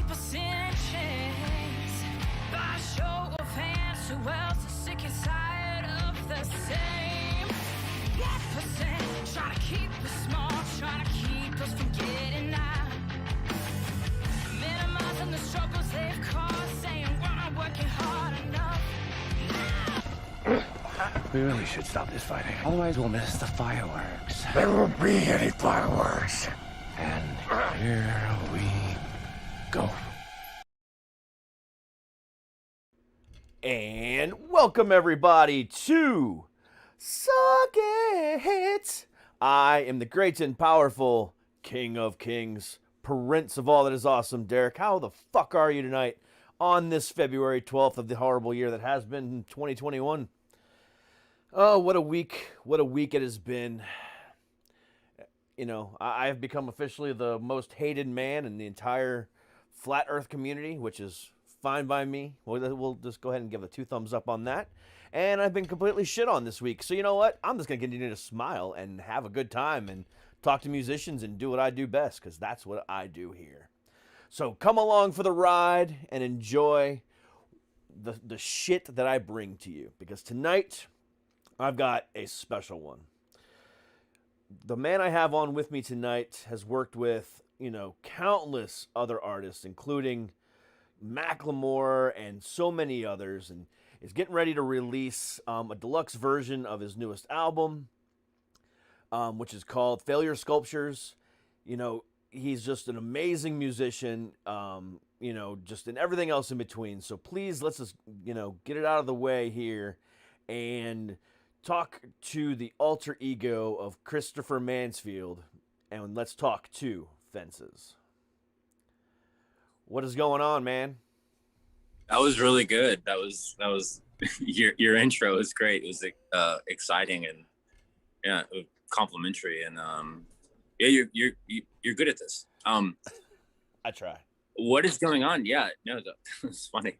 keep us in chains. By show of hands, who else is sick and tired of the same? 1% trying to keep us small, trying to keep us from getting out. Minimizing the struggles they've caused, saying we're not working hard enough. We really should stop this fighting. Otherwise, we'll miss the fireworks. There won't be any fireworks. And here we go. And welcome everybody to Suck It. I am the great and powerful King of Kings, Prince of all that is awesome. Derek, how the fuck are you tonight on this February 12th of the horrible year that has been 2021? Oh, what a week it has been. You know, I have become officially the most hated man in the entire flat earth community, which is fine by me. We'll just go ahead and give a 2 thumbs up on that. And I've been completely shit on this week. So you know what? I'm just going to continue to smile and have a good time and talk to musicians and do what I do best, because that's what I do here. So come along for the ride and enjoy the shit that I bring to you, because tonight I've got a special one. The man I have on with me tonight has worked with, you know, countless other artists, including Macklemore and so many others, and is getting ready to release a deluxe version of his newest album, which is called Failure Sculptures. You know, he's just an amazing musician, you know, just in everything else in between. So please, let's just, you know, get it out of the way here and talk to the alter ego of Christopher Mansfield, and let's talk to FENCES. What is going on, man? That was really good. That was your intro was great. It was exciting and yeah, complimentary, and yeah, you're good at this. I try. What is going on? Yeah, no, that's funny.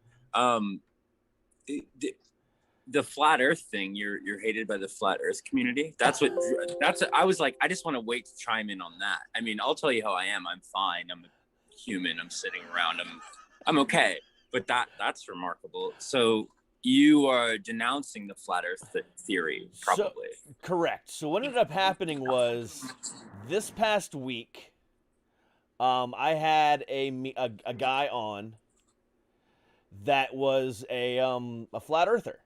The flat earth thing, you're hated by the flat earth community. I was like, I just want to wait to chime in on that. I mean, I'll tell you how I am. I'm fine. I'm a human. I'm sitting around. I'm okay. But that's remarkable. So you are denouncing the flat earth theory, probably. So, correct. So what ended up happening was this past week, I had a guy on that was a flat earther.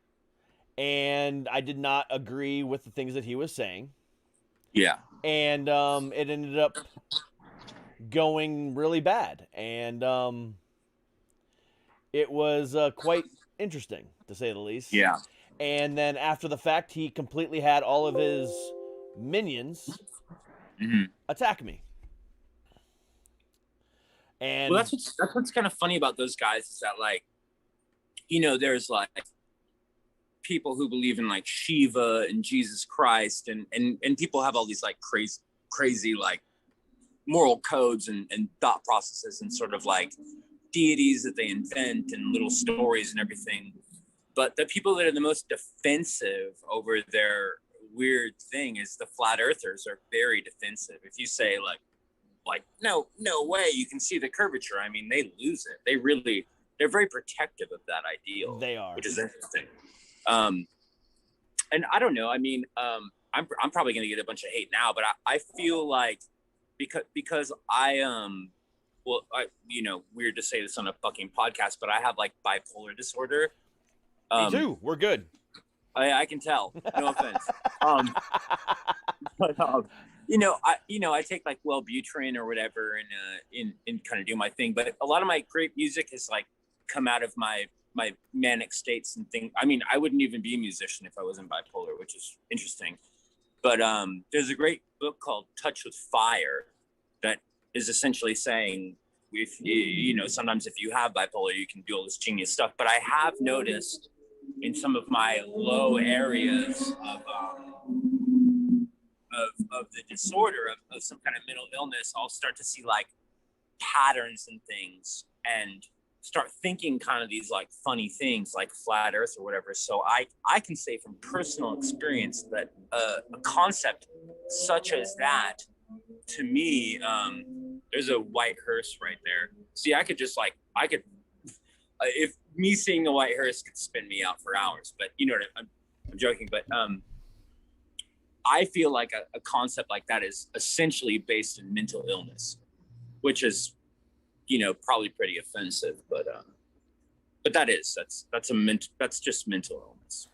And I did not agree with the things that he was saying. Yeah. And it ended up going really bad. And it was quite interesting, to say the least. Yeah. And then after the fact, he completely had all of his minions attack me. And well, that's what's kind of funny about those guys is that, like, you know, there's like people who believe in like Shiva and Jesus Christ, and people have all these like crazy like moral codes and thought processes and sort of like deities that they invent and little stories and everything. But the people that are the most defensive over their weird thing is the flat earthers are very defensive. If you say like no way you can see the curvature, I mean, they lose it. They're very protective of that ideal. They are, which is interesting. And I don't know. I mean, I'm probably going to get a bunch of hate now, but I feel like because you know, weird to say this on a fucking podcast, but I have like bipolar disorder. Me too. We're good. I can tell. No offense. But you know, I take like Wellbutrin or whatever, and kind of do my thing. But a lot of my great music has like come out of my manic states and things. I mean, I wouldn't even be a musician if I wasn't bipolar, which is interesting. But there's a great book called Touch with Fire that is essentially saying, if you know, sometimes if you have bipolar, you can do all this genius stuff. But I have noticed in some of my low areas of the disorder of some kind of mental illness, I'll start to see like patterns and things and start thinking kind of these like funny things like flat earth or whatever. So I can say from personal experience that a concept such as that, to me, There's a white hearse right there. See, I could if me seeing a white hearse could spin me out for hours, but you know what I'm joking, but I feel like a concept like that is essentially based in mental illness, which is, you know, probably pretty offensive, but that's just mental illness.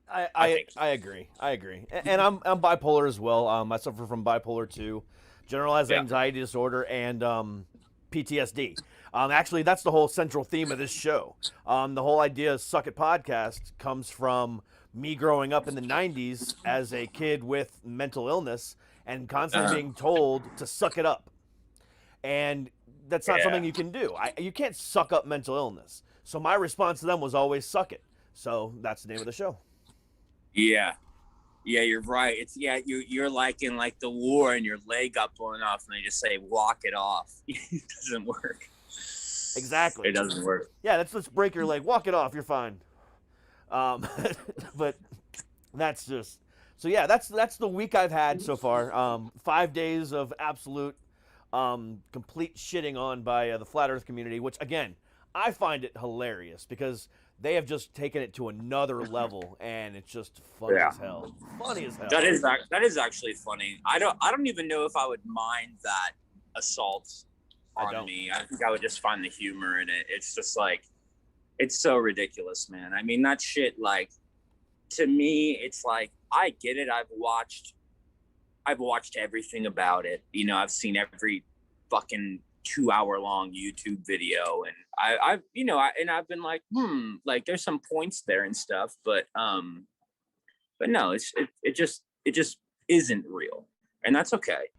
I agree. And I'm bipolar as well. I suffer from bipolar 2, generalized anxiety disorder, and PTSD. Actually, that's the whole central theme of this show. The whole idea of Suck It Podcast comes from me growing up in the 90s as a kid with mental illness and constantly being told to suck it up. And that's not something you can do. You can't suck up mental illness. So my response to them was always suck it. So that's the name of the show. Yeah, you're right. It's you're like in like the war and your leg got blown off and they just say walk it off. It doesn't work. Exactly. It doesn't work. Yeah, let's break your leg. Walk it off. You're fine. But that's just so. Yeah, that's the week I've had so far. 5 days of absolute, complete shitting on by the flat Earth community, which again I find it hilarious because they have just taken it to another level, and it's just funny as hell. Funny as hell. That is actually funny. I don't even know if I would mind that assault on me. I think I would just find the humor in it. It's just like, it's so ridiculous, man. I mean, that shit, like, to me, it's like, I get it. I've watched everything about it. You know, I've seen every fucking 2-hour-long YouTube video, and I've been like, like there's some points there and stuff, but no, it just isn't real, and that's okay.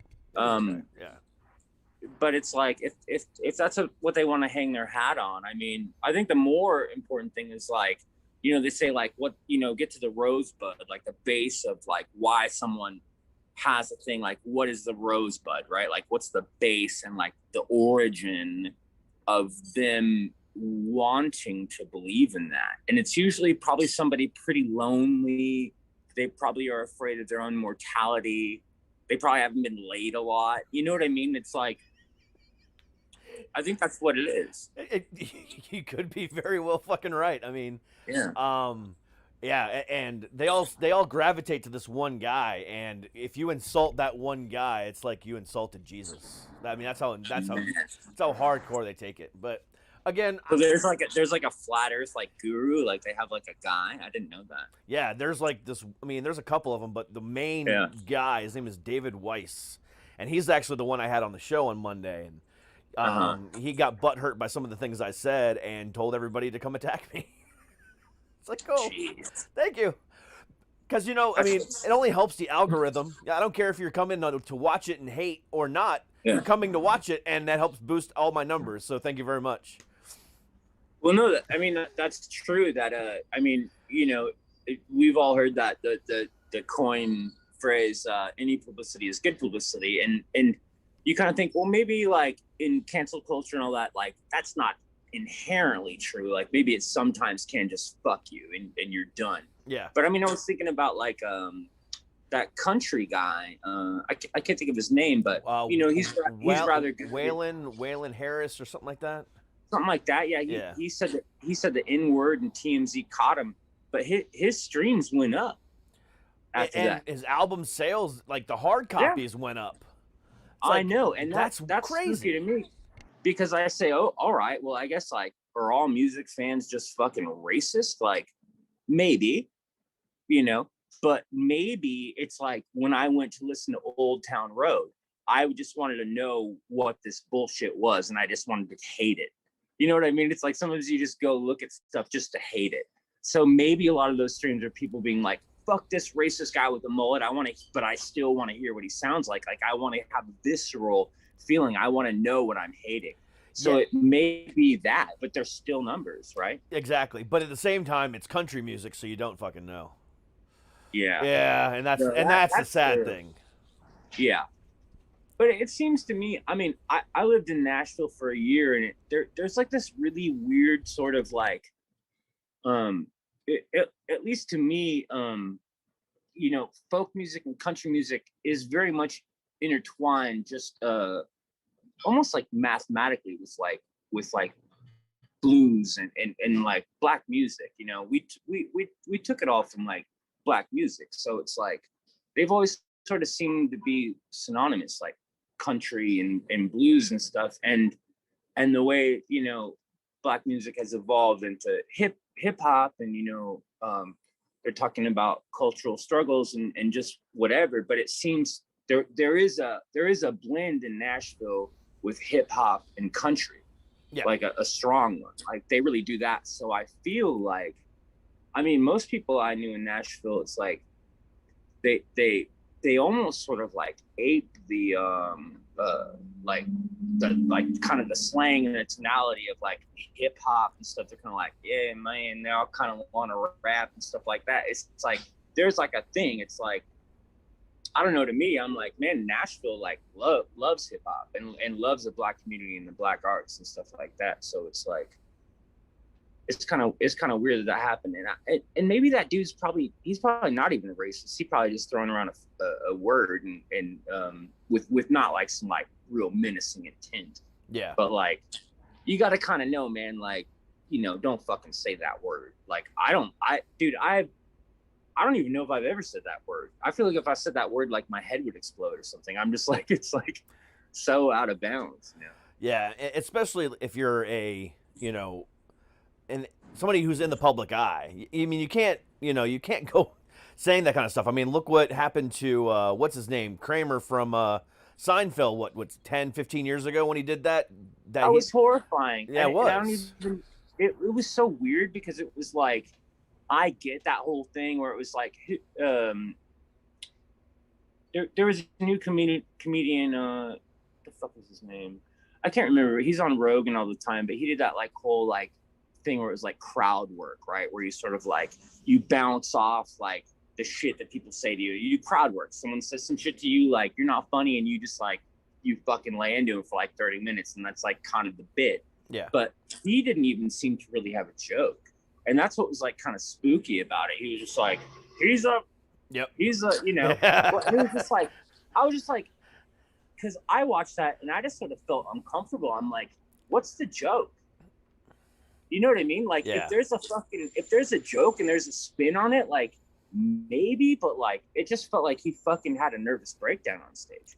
But it's like if that's what they want to hang their hat on, I mean, I think the more important thing is like, you know, they say like what, you know, get to the rosebud, like the base of like why someone has a thing, like what is the rosebud, right? Like what's the base and like the origin of them wanting to believe in that. And it's usually probably somebody pretty lonely. They probably are afraid of their own mortality. They probably haven't been laid a lot. You know what I mean? It's like, I think that's what it is. You could be very well fucking right. I mean, and they all gravitate to this one guy, and if you insult that one guy, it's like you insulted Jesus. I mean, that's how hardcore they take it. But again, so there's like a flat Earth like guru, like they have like a guy. I didn't know that. Yeah, there's like this. I mean, there's a couple of them, but the main guy, his name is David Weiss, and he's actually the one I had on the show on Monday, and he got butthurt by some of the things I said and told everybody to come attack me. It's like, cool. Jeez. Thank you. Because, you know, I mean, it only helps the algorithm. I don't care if you're coming to watch it and hate or not. You're coming to watch it, and that helps boost all my numbers. So thank you very much. Well, no, I mean, that's true. That, I mean, you know, we've all heard that the coin phrase, any publicity is good publicity. And you kind of think, well, maybe like in cancel culture and all that, like that's not inherently true. Like maybe it sometimes can just fuck you and you're done. Yeah. But I mean, I was thinking about like that country guy. I can't think of his name, but you know, he's rather good. Waylon Harris or something like that. Something like that. Yeah. He said the N word and TMZ caught him, but his streams went up after that. His album sales, like the hard copies, went up. I know, and that's crazy to me, because I say, oh, all right, well, I guess like are all music fans just fucking racist? Like maybe, you know, but maybe it's like when I went to listen to Old Town Road, I just wanted to know what this bullshit was, and I just wanted to hate it. You know what I mean? It's like sometimes you just go look at stuff just to hate it. So maybe a lot of those streams are people being like, fuck this racist guy with the mullet. But I still want to hear what he sounds like. Like I want to have visceral feeling. I want to know what I'm hating. So it may be that, but there's still numbers, right? Exactly. But at the same time, it's country music, so you don't fucking know. Yeah. Yeah, and that's the sad thing. Yeah. But it seems to me, I mean, I lived in Nashville for a year, and there's like this really weird sort of like, at least to me, you know, folk music and country music is very much intertwined, just almost like mathematically with like blues and like black music. You know, we took it all from like black music. So it's like they've always sort of seemed to be synonymous, like country and blues and stuff. And the way, you know, black music has evolved into hip hop, and, you know, they're talking about cultural struggles and just whatever. But it seems there is a blend in Nashville with hip hop and country, like a strong one. Like they really do that. So I feel like, I mean, most people I knew in Nashville, it's like they almost sort of like ape the like kind of the slang and the tonality of like hip hop and stuff. They're kind of like, yeah, man, they all kind of want to rap and stuff like that. It's like there's like a thing. It's like, I don't know, to me, I'm like, man, Nashville like loves hip hop and loves the black community and the black arts and stuff like that. So it's like, it's kind of weird that happened. And maybe that dude's he's probably not even a racist. He probably just throwing around a word and with not like some like real menacing intent. Yeah. But like, you got to kind of know, man, like, you know, don't fucking say that word. Like, I don't even know if I've ever said that word. I feel like if I said that word, like my head would explode or something. I'm just like, it's like so out of bounds. You know? Yeah. Especially if you're you know, and somebody who's in the public eye. I mean, you can't go saying that kind of stuff. I mean, look what happened to what's his name, Kramer from Seinfeld. What's 10, 15 years ago when he did that? That was horrifying. Yeah, it was. It was so weird because it was like, I get that whole thing where it was like, there was a new comedian. What the fuck was his name? I can't remember. He's on Rogan all the time, but he did that like whole like thing where it was like crowd work, right? Where you sort of like, you bounce off like the shit that people say to you. You do crowd work. Someone says some shit to you, like you're not funny, and you just like, you fucking lay into it for like 30 minutes, and that's like kind of the bit. Yeah. But he didn't even seem to really have a joke. And that's what was like kind of spooky about it. He was just like, you know, but it was just like, I was just like, because I watched that and I just sort of felt uncomfortable. I'm like, what's the joke? You know what I mean? Like, if there's a joke and there's a spin on it, like maybe, but like, it just felt like he fucking had a nervous breakdown on stage.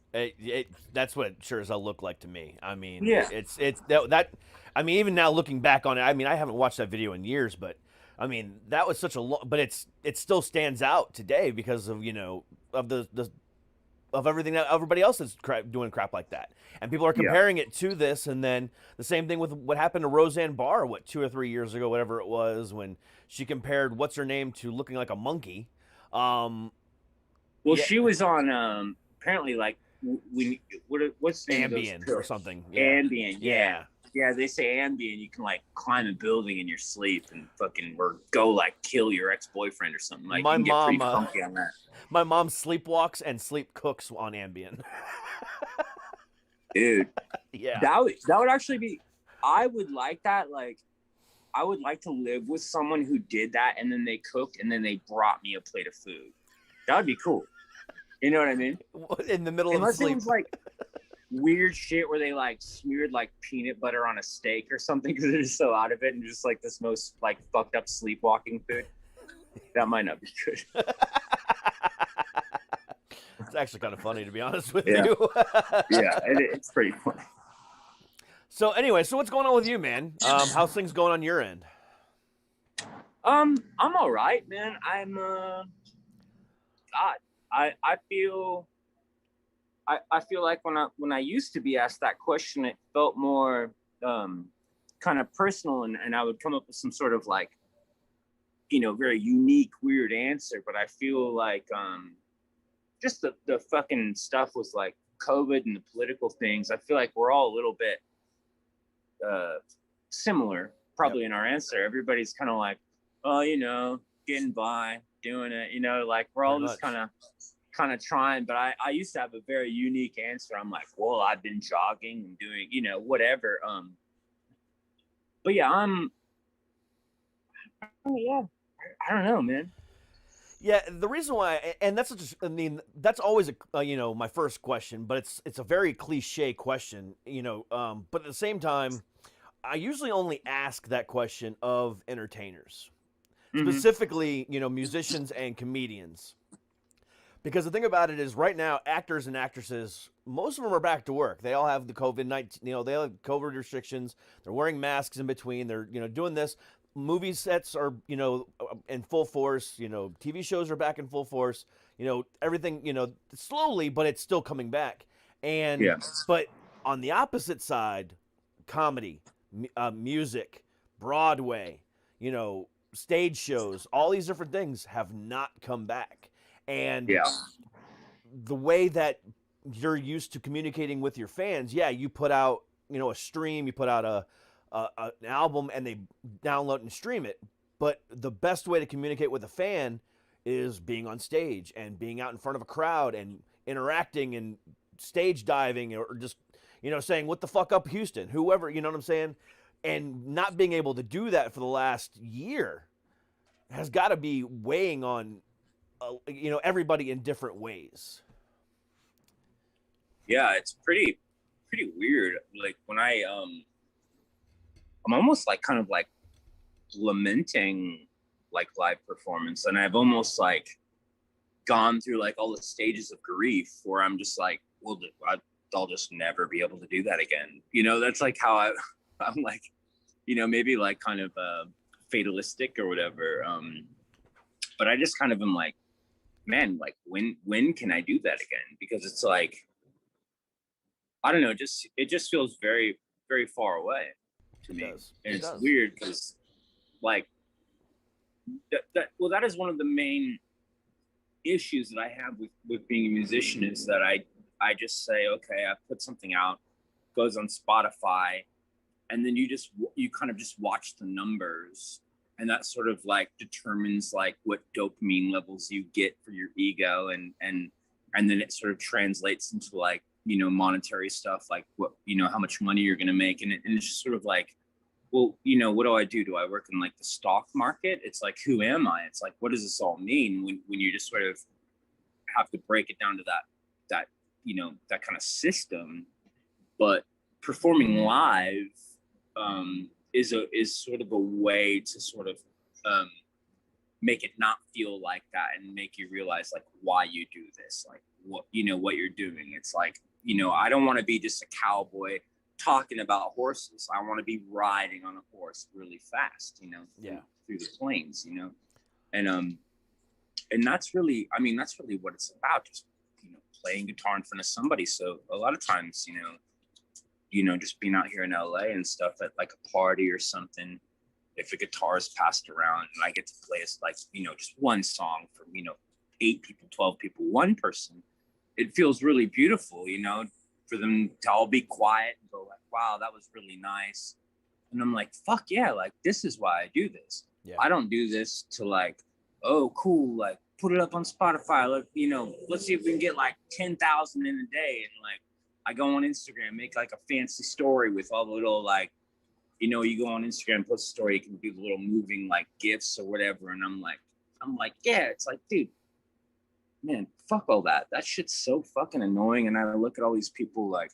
That's what it sure as hell looked like to me. I mean, yeah, it's that. I mean, even now looking back on it, I mean, I haven't watched that video in years, but I mean, that was such a long. But it still stands out today because of, you know, of of everything that everybody else is doing crap like that, and people are comparing it to this, and then the same thing with what happened to Roseanne Barr, 2 or 3 years ago, whatever it was, when she compared what's her name to looking like a monkey. She was on apparently like what's the name Ambien or something. Ambien, yeah. Yeah, they say Ambien, you can like climb a building in your sleep and fucking or go like kill your ex-boyfriend or something. Like, my you can mom, get pretty funky on that. My mom sleepwalks and sleep cooks on Ambien. Dude, yeah, that would actually be. I would like that. Like, I would like to live with someone who did that, and then they cooked, and then they brought me a plate of food. That would be cool. You know what I mean? In the middle Unless of sleep. it was like weird shit where they like smeared like peanut butter on a steak or something because they're just so out of it, and just like this most like fucked up sleepwalking food. That might not be good. It's actually kind of funny, to be honest with you. Yeah, it's pretty funny. So anyway, what's going on with you, man? How's things going on your end? I'm all right, man. I'm God, I feel like when I used to be asked that question, it felt more kind of personal, and I would come up with some sort of like, you know, very unique, weird answer. But I feel like just the fucking stuff with like COVID and the political things, I feel like we're all a little bit similar probably in our answer. Everybody's kind of like, oh, you know, getting by, doing it, you know, like we're all just kind of trying. But I used to have a very unique answer. I'm like, well, I've been jogging and doing, you know, whatever. But yeah, I don't know, man. Yeah, the reason why, and that's such I mean, that's always my first question, but it's a very cliche question, but at the same time, I usually only ask that question of entertainers, Hmm. specifically, musicians and comedians. Because the thing about it is, right now, actors and actresses, most of them are back to work. They all have the COVID-19, they all have COVID restrictions. They're wearing masks in between. They're, doing this. Movie sets are, in full force. TV shows are back in full force. Everything, slowly, but it's still coming back. And, Yeah. but on the opposite side, comedy, music, Broadway, stage shows, all these different things have not come back. And Yeah. the way that you're used to communicating with your fans, yeah, you put out, a stream, you put out an album, and they download and stream it. But the best way to communicate with a fan is being on stage and being out in front of a crowd and interacting and stage diving, or just, saying, "What the fuck up, Houston?" Whoever, you know what I'm saying? And not being able to do that for the last year has got to be weighing on everybody in different ways. Yeah, it's pretty weird. Like when I'm almost like kind of like lamenting like live performance, and I've almost like gone through like all the stages of grief where I'm just like, well, I'll just never be able to do that again. That's like how I'm like, maybe like kind of fatalistic or whatever. But I just kind of am like, man, like when can I do that again? Because it's like, I don't know, it just feels very, very far away to me. Does. And It it's does. weird because like that is one of the main issues that I have with being a musician, is that I just say, okay, I put something out, goes on Spotify, and then you kind of just watch the numbers, and that sort of like determines like what dopamine levels you get for your ego, and then it sort of translates into like monetary stuff, like what how much money you're going to make, and it's just sort of like, well, what do I do? Do I work in like the stock market? It's like, who am I? It's like, what does this all mean when you just sort of have to break it down to that that kind of system? But performing live is sort of a way to sort of make it not feel like that, and make you realize like why you do this, like what you're doing. It's like, I don't want to be just a cowboy talking about horses. I want to be riding on a horse really fast, Yeah. through the plains, and that's really, that's really what it's about. Just, playing guitar in front of somebody. So a lot of times, just being out here in LA and stuff at like a party or something, if a guitar is passed around and I get to play like, just one song for, 8 people, 12 people, one person, it feels really beautiful, for them to all be quiet and go like, wow, that was really nice. And I'm like, fuck yeah, like this is why I do this. Yeah. I don't do this to like, oh cool, like put it up on Spotify, let's see if we can get like 10,000 in a day. And like I go on Instagram, make like a fancy story with all the little like, you go on Instagram, post a story, you can do the little moving like GIFs or whatever. And I'm like, yeah, it's like, dude, man, fuck all that. That shit's so fucking annoying. And I look at all these people like,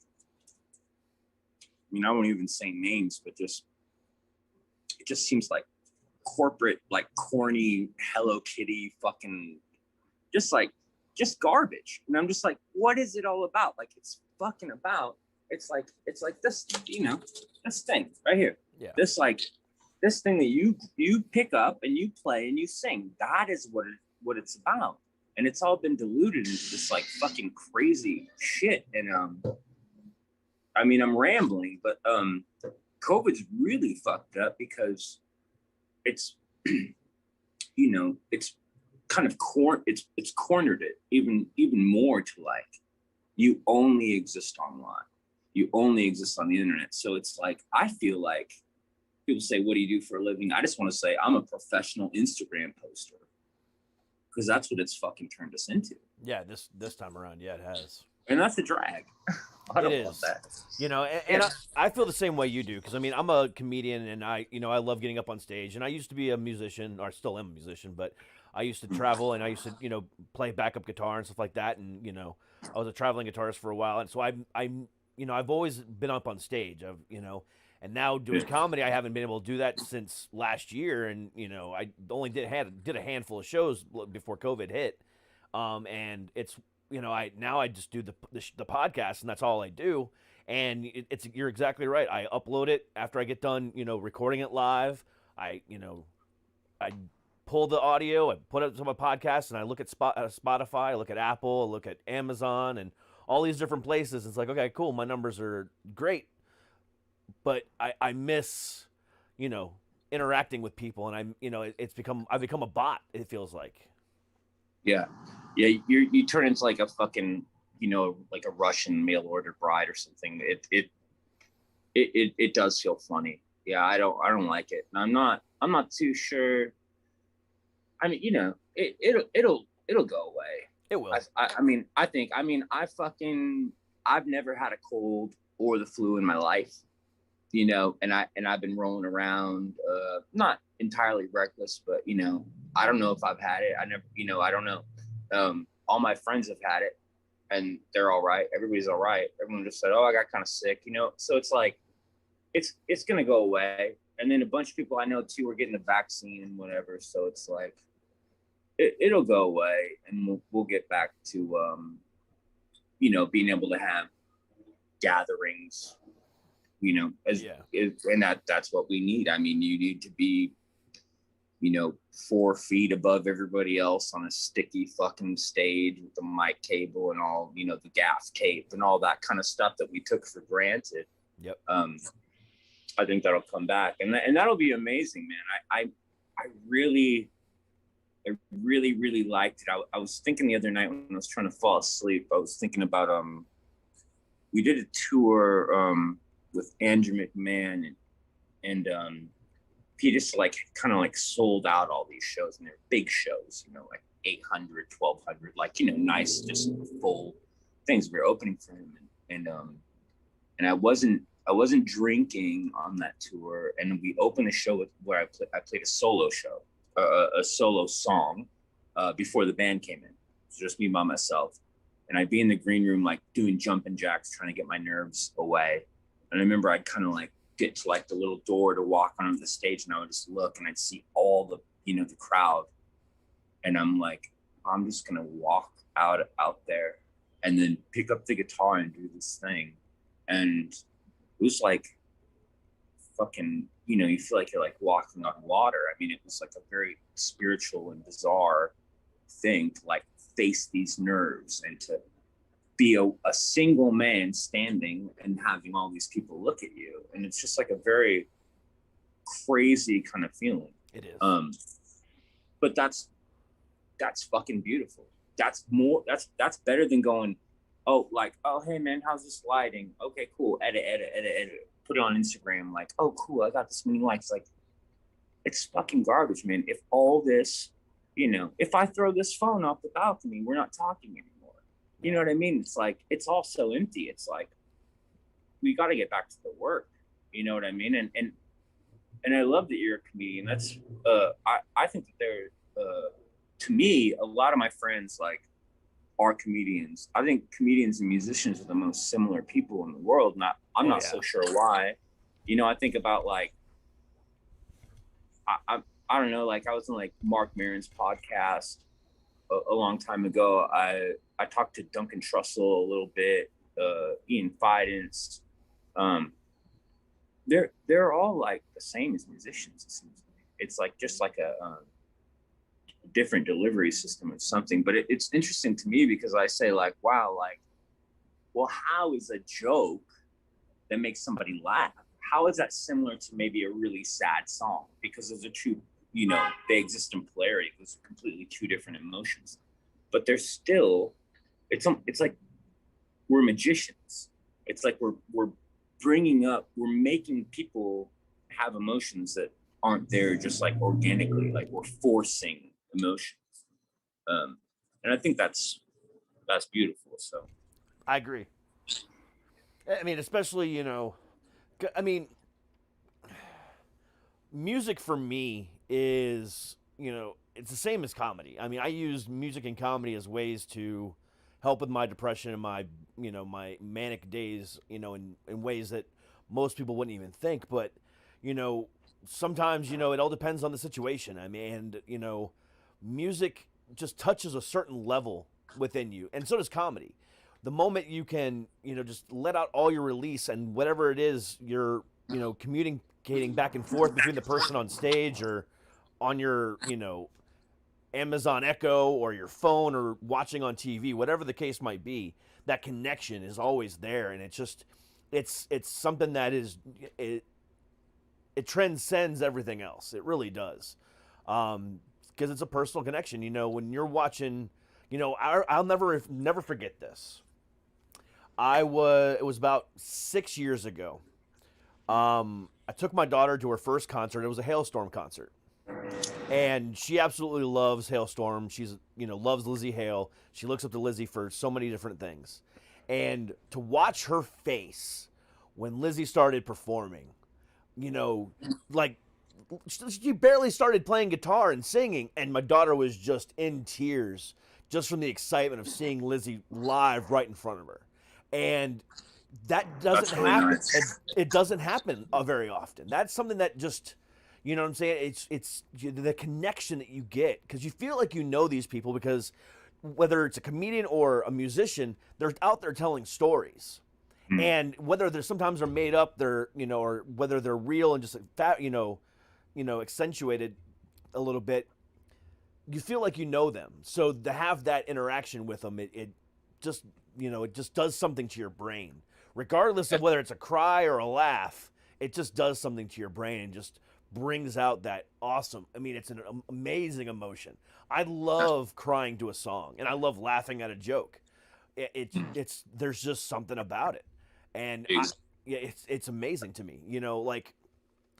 I won't even say names, but it just seems like corporate, like corny Hello Kitty fucking, just garbage. And I'm just like, what is it all about? Like, it's fucking about, it's like this, this thing right here. Yeah. This thing that you pick up and you play and you sing. That is what it's about. And it's all been diluted into this like fucking crazy shit. And I'm rambling, but COVID's really fucked up because it's it's kind of it's cornered it even more to like, you only exist online, you only exist on the internet. So it's like, I feel like people say, what do you do for a living? I just want to say I'm a professional Instagram poster, because that's what it's fucking turned us into. Yeah, this time around, yeah, it has. And that's the drag. I It don't want is. that. You know, and I feel the same way you do, because I mean, I'm a comedian, and I love getting up on stage, and I used to be a musician, or I still am a musician, but I used to travel, and I used to play backup guitar and stuff like that, and I was a traveling guitarist for a while, and so I'm I've always been up on stage. And now doing comedy, I haven't been able to do that since last year, and I only did a handful of shows before COVID hit, and it's I just do the podcast, and that's all I do. And you're exactly right. I upload it after I get done, recording it live. I pull the audio, I put it to my podcast, and I look at Spotify, I look at Apple, I look at Amazon, and all these different places. It's like, okay, cool, my numbers are great, but I miss, interacting with people, and I've become a bot. It feels like. Yeah, you turn into like a fucking, like a Russian mail order bride or something. It does feel funny. Yeah, I don't like it. And I'm not too sure. I mean, it'll go away. It will. I've never had a cold or the flu in my life, and I've been rolling around, not entirely reckless, but I don't know if I've had it. I never, I don't know. All my friends have had it, and they're all right. Everybody's all right. Everyone just said, "Oh, I got kind of sick," So it's like, it's gonna go away. And then a bunch of people I know too are getting the vaccine and whatever. So it's like, it'll go away, and we'll get back to being able to have gatherings, and that's what we need. I mean, you need to be 4 feet above everybody else on a sticky fucking stage with the mic cable and all, the gaff tape and all that kind of stuff that we took for granted. Yep. I think that'll come back, and that'll be amazing, man. I really liked it. I was thinking the other night when I was trying to fall asleep, I was thinking about, we did a tour with Andrew McMahon, and he just kind of sold out all these shows, and they're big shows, like 800, 1200, nice, just full things. We were opening for him, and I wasn't drinking on that tour, and we opened the show where I played a solo show, a solo song, before the band came in. It was just me by myself, and I'd be in the green room doing jumping jacks, trying to get my nerves away. And I remember I'd kind of get to the little door to walk onto the stage, and I would just look, and I'd see all the the crowd, and I'm like, I'm just gonna walk out there and then pick up the guitar and do this thing. And it was fucking, you feel like you're walking on water. I mean, it was a very spiritual and bizarre thing to face these nerves, and to be a single man standing and having all these people look at you. And it's just a very crazy kind of feeling. It is. But that's fucking beautiful. That's better than going, oh, hey man, how's this lighting? Okay, cool. Edit. Put it on Instagram. Oh, cool, I got this many likes. It's fucking garbage, man. If all this, if I throw this phone off the balcony, we're not talking anymore. You know what I mean? It's it's all so empty. It's we got to get back to the work. You know what I mean? And I love that you're a comedian. That's I think that they're to me, a lot of my friends are comedians. I think comedians and musicians are the most similar people in the world. I'm not so sure why. I think about I don't know, I was in Mark Maron's podcast a long time ago. I talked to Duncan Trussell a little bit, Ian Fidance. They're all the same as musicians. It seems to me. It's just a different delivery system of something. But it's interesting to me because I say wow, well, how is a joke that makes somebody laugh? How is that similar to maybe a really sad song? Because those are two, they exist in polarity. Those are completely two different emotions, but they're still. It's we're magicians. It's we're making people have emotions that aren't there just organically. We're forcing emotions, and I think that's beautiful. So I agree. I mean, especially, you know, I mean, music for me is, you know, it's the same as comedy. I mean, I use music and comedy as ways to help with my depression and my, you know, my manic days, you know, in ways that most people wouldn't even think. But, you know, sometimes, you know, it all depends on the situation. I mean, and, you know, music just touches a certain level within you, and so does comedy. The moment you can, you know, just let out all your release and whatever it is you're, you know, communicating back and forth between the person on stage or on your, you know, Amazon Echo or your phone or watching on TV, whatever the case might be, that connection is always there, and it's just, it's something that is, it transcends everything else. It really does, because it's a personal connection. You know, when you're watching, you know, I'll never forget this. It was about 6 years ago. I took my daughter to her first concert. It was a Hailstorm concert, and she absolutely loves Hailstorm. She's, you know, loves Lizzie Hale. She looks up to Lizzie for so many different things, and to watch her face when Lizzie started performing, you know, like she barely started playing guitar and singing, and my daughter was just in tears just from the excitement of seeing Lizzie live right in front of her. And that doesn't really happen. nice. It doesn't happen very often. That's something that just, you know what I'm saying? It's the connection that you get, because you feel like you know these people, because whether it's a comedian or a musician, they're out there telling stories. And whether they're sometimes they're made up, they're, you know, or whether they're real and just you know, accentuated a little bit, you feel like you know them. So to have that interaction with them, it just, you know, it just does something to your brain, regardless of whether it's a cry or a laugh. It just does something to your brain and just brings out that awesome. I mean, it's an amazing emotion. I love crying to a song, and I love laughing at a joke. It's there's just something about it, and yeah, it's amazing to me. You know, like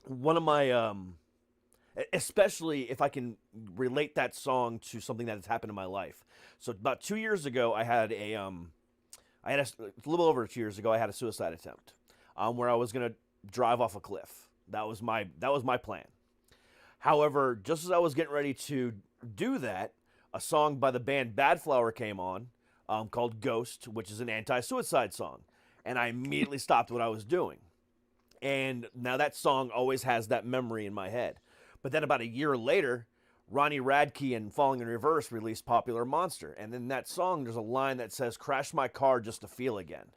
one of my especially if I can relate that song to something that has happened in my life. So about 2 years ago, I had a little over 2 years ago, I had a suicide attempt, where I was gonna drive off a cliff. That was my plan. However, just as I was getting ready to do that, a song by the band Bad Flower came on, called Ghost, which is an anti-suicide song, and I immediately stopped what I was doing. And now that song always has that memory in my head. But then about a year later, Ronnie Radke and Falling in Reverse released Popular Monster. And in that song, there's a line that says, "Crash my car just to feel again."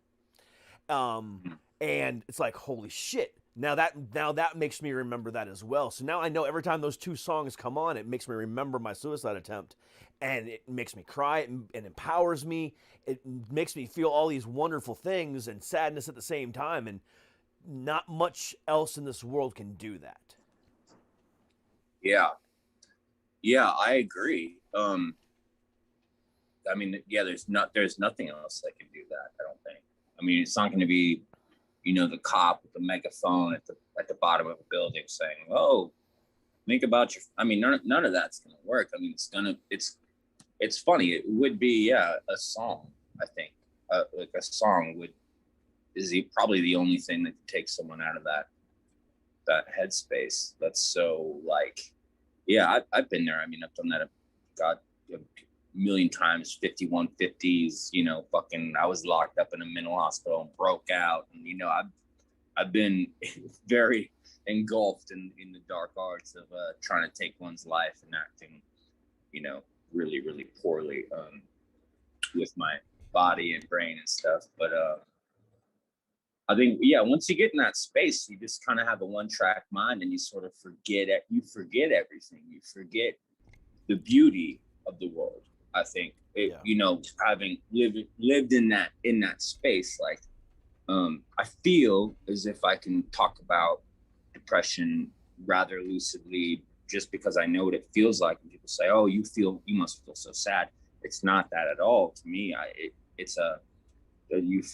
And it's like, holy shit. Now that makes me remember that as well. So now I know every time those two songs come on, it makes me remember my suicide attempt. And it makes me cry and empowers me. It makes me feel all these wonderful things and sadness at the same time. And not much else in this world can do that. Yeah, I agree. I mean, yeah, there's nothing else that can do that, I don't think. I mean, it's not going to be, you know, the cop with the megaphone at the bottom of a building saying, "Oh, think about your." I mean, none of that's going to work. I mean, it's funny. It would be, yeah, a song. I think like a song is probably the only thing that could take someone out of that headspace. That's so, like, yeah, I've been there. I mean, I've done that, God, a million times. 5150s, you know, fucking, I was locked up in a mental hospital and broke out, and, you know, I've been very engulfed in the dark arts of trying to take one's life and acting, you know, really, really poorly with my body and brain and stuff. But I think, yeah, once you get in that space, you just kind of have a one-track mind, and you sort of forget everything. You forget the beauty of the world. I think, you know, having lived in that space, like, I feel as if I can talk about depression rather lucidly, just because I know what it feels like. And people say, "Oh, you must feel so sad." It's not that at all to me.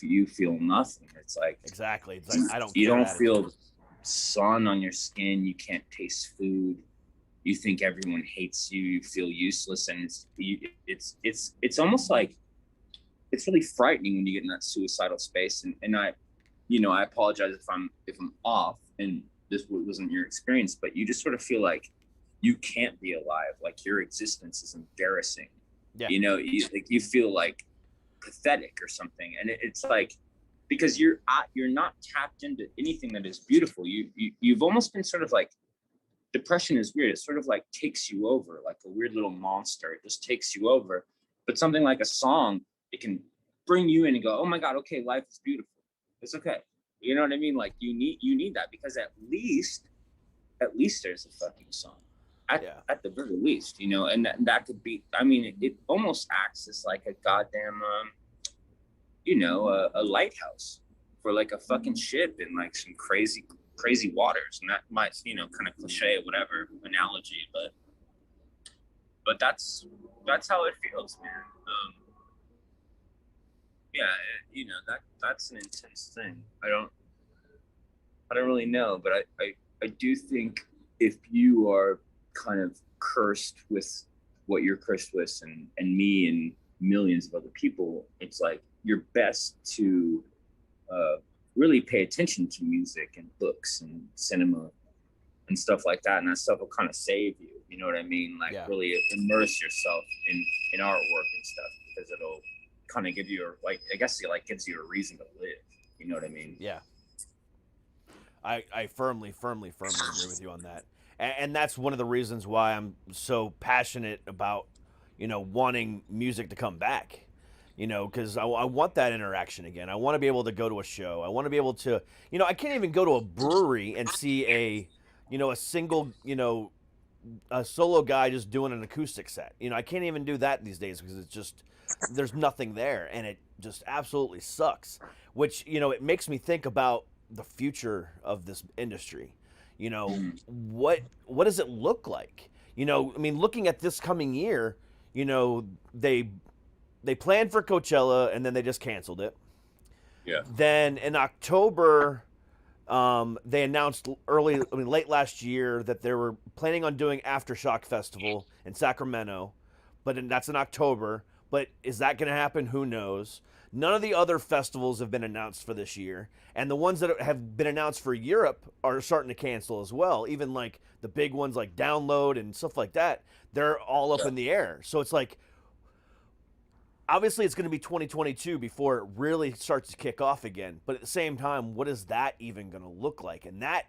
You feel nothing. It's like, Exactly. It's like, I don't. You care don't attitude. feel sun on your skin. You can't taste food. You think everyone hates you. You feel useless, and it's almost like, it's really frightening when you get in that suicidal space. And you know, I apologize if I'm off and this wasn't your experience, but you just sort of feel like you can't be alive, like your existence is embarrassing. Yeah. You know, you feel like pathetic or something, and it's like, because you're not tapped into anything that is beautiful. You've almost been sort of like, depression is weird. It sort of like takes you over, like a weird little monster. It just takes you over. But something like a song, it can bring you in and go, oh my God, okay, life is beautiful. It's okay. You know what I mean? Like you need that, because at least there's a fucking song. At the very least, you know, and that could be, I mean, it almost acts as like a goddamn you know, a lighthouse for like a fucking ship in like some crazy waters. And that might, you know, kind of cliche, whatever analogy, but that's how it feels, man. Yeah, you know, that's an intense thing. I don't really know, but I do think if you are kind of cursed with what you're cursed with, and me and millions of other people, it's like you're best to really pay attention to music and books and cinema and stuff like that, and that stuff will kind of save you. You know what I mean? Like really immerse yourself in artwork and stuff, because it'll kind of give you like, I guess it like gives you a reason to live. You know what I mean? Yeah. I firmly agree with you on that. And that's one of the reasons why I'm so passionate about, you know, wanting music to come back. You know, because I want that interaction again. I want to be able to go to a show. I want to be able to, you know, I can't even go to a brewery and see a single, you know, a solo guy just doing an acoustic set. You know, I can't even do that these days because it's just, there's nothing there, and it just absolutely sucks. Which, you know, it makes me think about the future of this industry. You know, what does it look like? You know, I mean, looking at this coming year, you know, they planned for Coachella and then they just canceled it. Yeah. Then in October, they announced late last year that they were planning on doing Aftershock Festival in Sacramento, but that's in October. But is that going to happen? Who knows? None of the other festivals have been announced for this year, and the ones that have been announced for Europe are starting to cancel as well. Even like the big ones like Download and stuff like that, they're all up in the air. So it's like, obviously it's going to be 2022 before it really starts to kick off again. But at the same time, what is that even going to look like? And that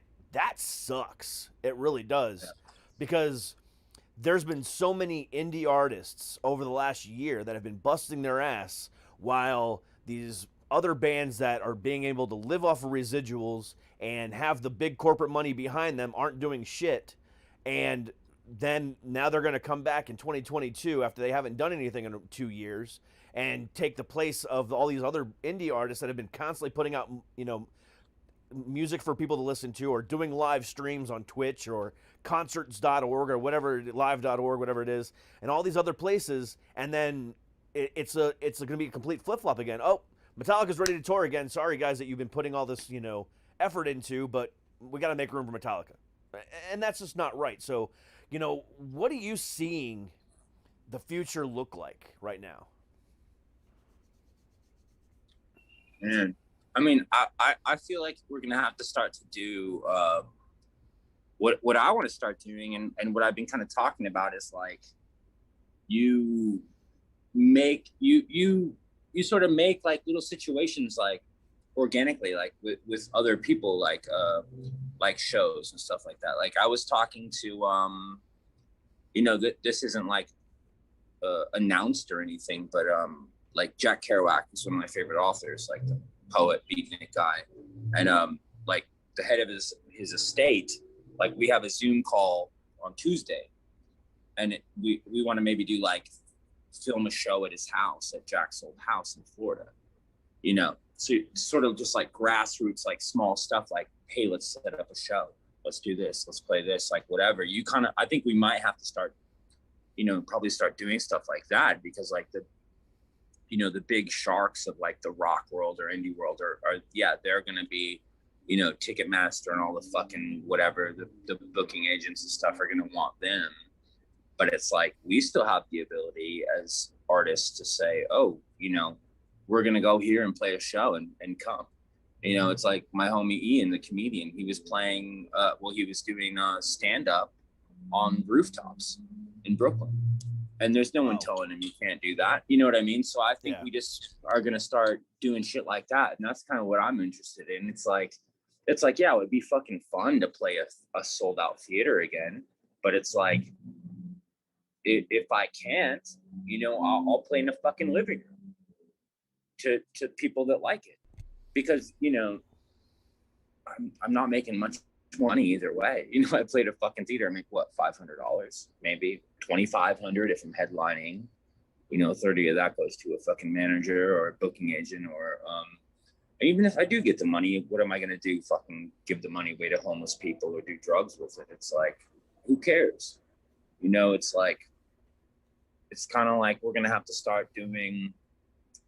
sucks. It really does. Because there's been so many indie artists over the last year that have been busting their ass, while these other bands that are being able to live off of residuals and have the big corporate money behind them aren't doing shit. And then now they're going to come back in 2022 after they haven't done anything in 2 years and take the place of all these other indie artists that have been constantly putting out, you know, music for people to listen to, or doing live streams on Twitch or concerts.org or whatever, live.org, whatever it is, and all these other places. And then it's going to be a complete flip-flop again. Oh, Metallica's ready to tour again. Sorry, guys, that you've been putting all this, you know, effort into, but we got to make room for Metallica. And that's just not right. So, you know, what are you seeing the future look like right now? Man, I mean, I feel like we're going to have to start to do what I want to start doing, and what I've been kind of talking about is like, you sort of make like little situations like organically, like with other people, like shows and stuff like that. Like I was talking to you know, this isn't like announced or anything, but like Jack Kerouac is one of my favorite authors, like the poet, beatnik guy, and like the head of his estate, like we have a Zoom call on Tuesday, and we want to maybe do like film a show at his house, at Jack's old house in Florida, you know, so sort of just like grassroots, like small stuff, like, hey, let's set up a show, let's do this, let's play this, like whatever. You kind of, I think we might have to start, you know, probably start doing stuff like that, because like the, you know, the big sharks of like the rock world or indie world are yeah, they're gonna be, you know, Ticketmaster and all the fucking whatever, the booking agents and stuff are gonna want them. But it's like, we still have the ability as artists to say, oh, you know, we're going to go here and play a show and come, You know, it's like my homie Ian, the comedian, he was playing, he was doing stand up on rooftops in Brooklyn. And there's no one telling him you can't do that. You know what I mean? So I think we just are going to start doing shit like that. And that's kind of what I'm interested in. It's like, yeah, it would be fucking fun to play a sold out theater again. But it's like, if I can't, you know, I'll play in a fucking living room to people that like it. Because, you know, I'm not making much money either way. You know, I played a fucking theater, I make what, $500, maybe $2,500 if I'm headlining. You know, 30 of that goes to a fucking manager or a booking agent, or even if I do get the money, what am I gonna do? Fucking give the money away to homeless people or do drugs with it? It's like, who cares? You know, it's like, it's kind of like we're gonna have to start doing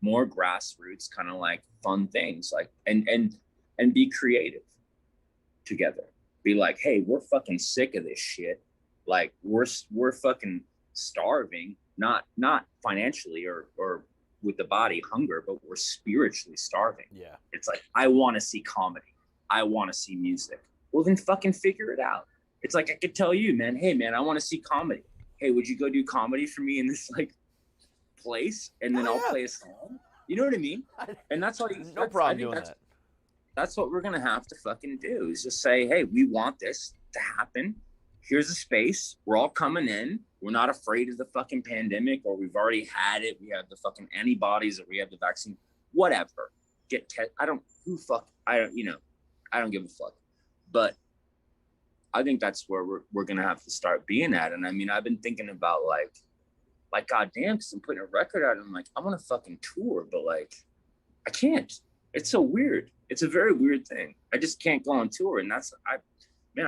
more grassroots, kind of like fun things, like and be creative together. Be like, hey, we're fucking sick of this shit. Like we're fucking starving, not financially or with the body hunger, but we're spiritually starving. Yeah. It's like, I want to see comedy. I want to see music. Well, then fucking figure it out. It's like, I could tell you, man, hey man, I want to see comedy. Hey, would you go do comedy for me in this like place? And then I'll play a song. You know what I mean? And that's all. No problem doing that. That's what we're gonna have to fucking do, is just say, hey, we want this to happen. Here's a space. We're all coming in. We're not afraid of the fucking pandemic, or we've already had it. We have the fucking antibodies, or we have the vaccine. Whatever. I don't give a fuck. But I think that's where we're gonna have to start being at. And I mean, I've been thinking about like goddamn, because I'm putting a record out, and I'm like, I want to fucking tour, but like, I can't. It's so weird. It's a very weird thing. I just can't go on tour. And I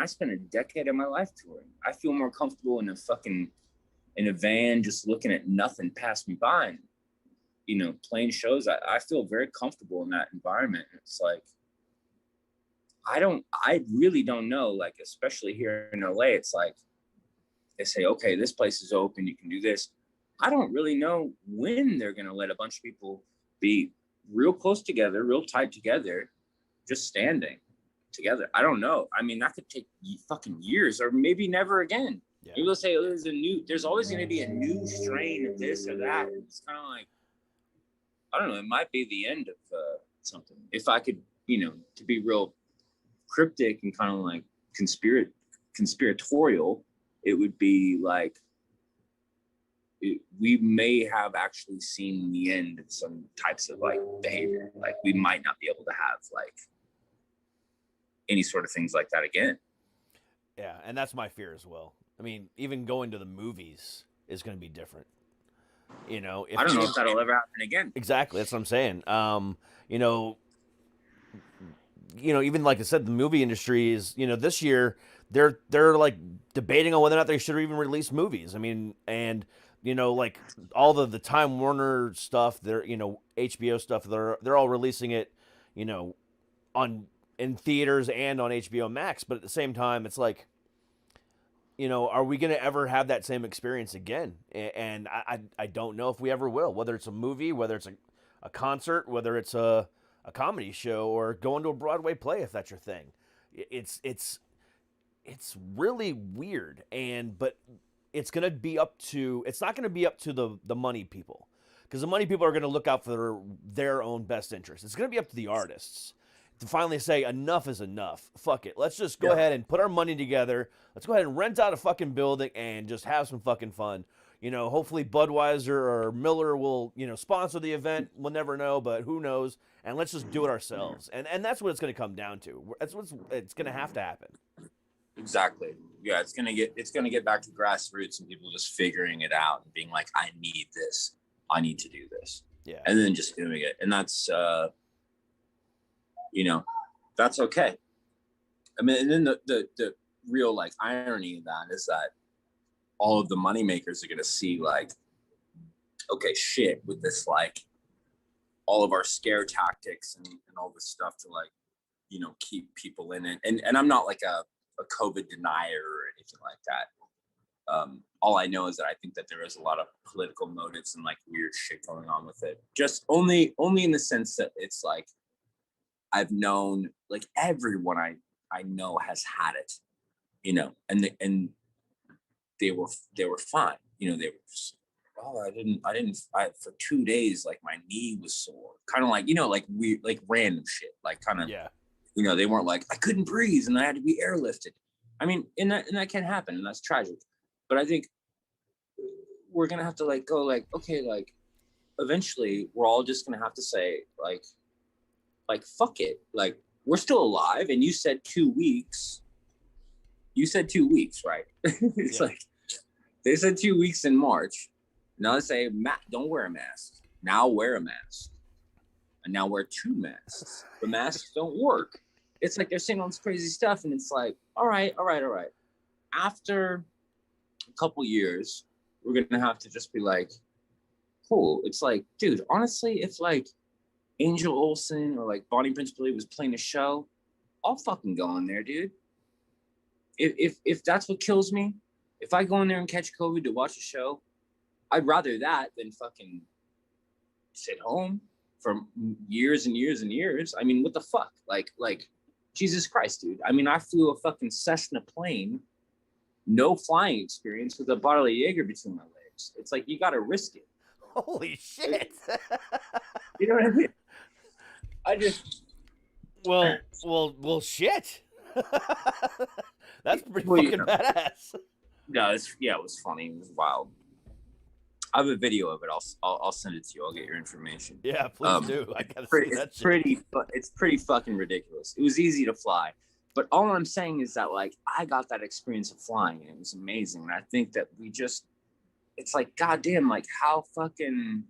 spent a decade of my life touring. I feel more comfortable in a van, just looking at nothing pass me by, and, you know, playing shows. I feel very comfortable in that environment. It's like, I really don't know, like, especially here in LA, it's like, they say, okay, this place is open, you can do this. I don't really know when they're going to let a bunch of people be real close together, real tight together, just standing together. I don't know. I mean, that could take fucking years, or maybe never again. Yeah. Maybe they'll say, oh, there's always going to be a new strain of this or that. It's kind of like, I don't know, it might be the end of something. If I could, you know, to be real cryptic and kind of like conspiratorial, it would be like, we may have actually seen the end of some types of like behavior. Like, we might not be able to have like any sort of things like that again. Yeah, and that's my fear as well. I mean, even going to the movies is going to be different. You know, I don't know if that'll ever happen again. Exactly, that's what I'm saying. You know, even like I said, the movie industry is, you know, this year they're like debating on whether or not they should even release movies. I mean, and you know, like all the Time Warner stuff, they're, you know, HBO stuff, they're all releasing it, you know, in theaters and on HBO Max. But at the same time, it's like, you know, are we going to ever have that same experience again? And I don't know if we ever will, whether it's a movie, whether it's a concert, whether it's a comedy show, or going to a Broadway play, if that's your thing. It's really weird. But it's going to be it's not going to be up to the money people, because the money people are going to look out for their own best interest. It's going to be up to the artists to finally say, enough is enough. Fuck it. Let's just go ahead and put our money together. Let's go ahead and rent out a fucking building and just have some fucking fun. You know, hopefully Budweiser or Miller will, you know, sponsor the event. We'll never know, but who knows? And let's just do it ourselves. And that's what it's going to come down to. That's it's going to have to happen. Exactly. Yeah, it's gonna get back to grassroots and people just figuring it out and being like, I need this. I need to do this. Yeah. And then just doing it. And that's you know, that's okay. I mean, and then the real like irony of that is that all of the money makers are gonna see like, okay, shit, with this, like, all of our scare tactics and all this stuff to, like, you know, keep people in it. And I'm not like a COVID denier or anything like that. All I know is that I think that there is a lot of political motives and like weird shit going on with it. Just only in the sense that it's like, I've known like everyone I know has had it, you know, and they were fine. You know, they were just, oh, I for 2 days, like my knee was sore. Kind of like, you know, like weird, like random shit. Like kind of, Yeah. you know, they weren't like, I couldn't breathe and I had to be airlifted. I mean, and that can happen and that's tragic. But I think we're gonna have to like go like, okay, like eventually we're all just gonna have to say like fuck it. Like we're still alive and you said 2 weeks. You said 2 weeks, right? It's like they said 2 weeks in March. Now they say, don't wear a mask. Now wear a mask. And now wear 2 masks. The masks don't work. It's like they're saying all this crazy stuff. And it's like, all right. After a couple years, we're going to have to just be like, cool. It's like, dude, honestly, if like Angel Olsen or like Bonnie Prince Billy was playing a show, I'll fucking go in there, dude. If that's what kills me, if I go in there and catch COVID to watch a show, I'd rather that than fucking sit home for years and years and years. I mean, what the fuck? Like Jesus Christ, dude. I mean, I flew a fucking Cessna plane, no flying experience with a bottle of Jaeger between my legs. It's like, you got to risk it. Holy shit. You know what I mean? I just... Well, shit. That's pretty fucking badass. No, it was funny. It was wild. I have a video of it. I'll send it to you. I'll get your information. Yeah, please do. I gotta see that shit. It's pretty fucking ridiculous. It was easy to fly, but all I'm saying is that like I got that experience of flying and it was amazing. And I think that it's like, goddamn, like how fucking,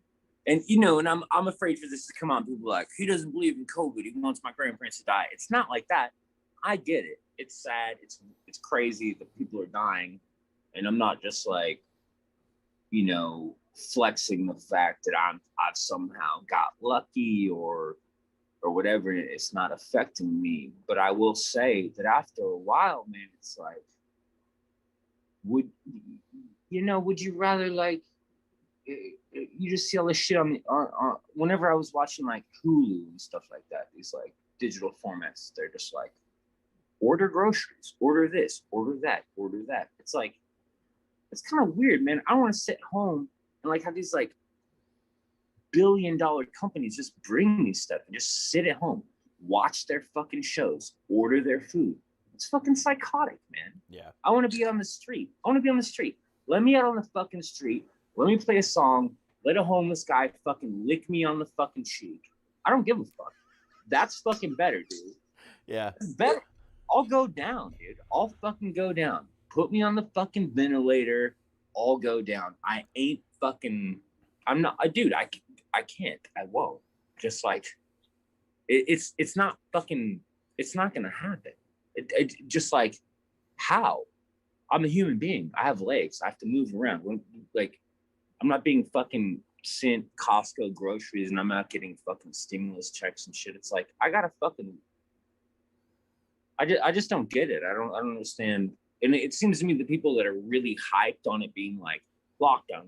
and you know, and I'm afraid for this to come on. People are like, he doesn't believe in COVID. He wants my grandparents to die. It's not like that. I get it. It's sad. It's crazy that people are dying, and I'm not just like, you know, flexing the fact that I've somehow got lucky or whatever. It's not affecting me. But I will say that after a while, man, it's like, would you rather like, you just see all this shit on whenever I was watching like Hulu and stuff like that, these like digital formats, they're just like, order groceries, order this, order that, order that. It's like, it's kind of weird, man. I want to sit home and like have these like billion-dollar companies just bring me stuff and just sit at home, watch their fucking shows, order their food. It's fucking psychotic, man. Yeah. I want to be on the street. Let me out on the fucking street. Let me play a song. Let a homeless guy fucking lick me on the fucking cheek. I don't give a fuck. That's fucking better, dude. Yeah. That's better. I'll go down, dude. I'll fucking go down. Put me on the fucking ventilator. I'll go down. I ain't fucking... I'm not... Dude, I can't. I won't. Just like... It's not fucking... It's not gonna happen. It just like... How? I'm a human being. I have legs. I have to move around. Like, I'm not being fucking sent Costco groceries and I'm not getting fucking stimulus checks and shit. It's like, I gotta fucking... I just don't get it. I don't understand. And it seems to me the people that are really hyped on it being like lockdown,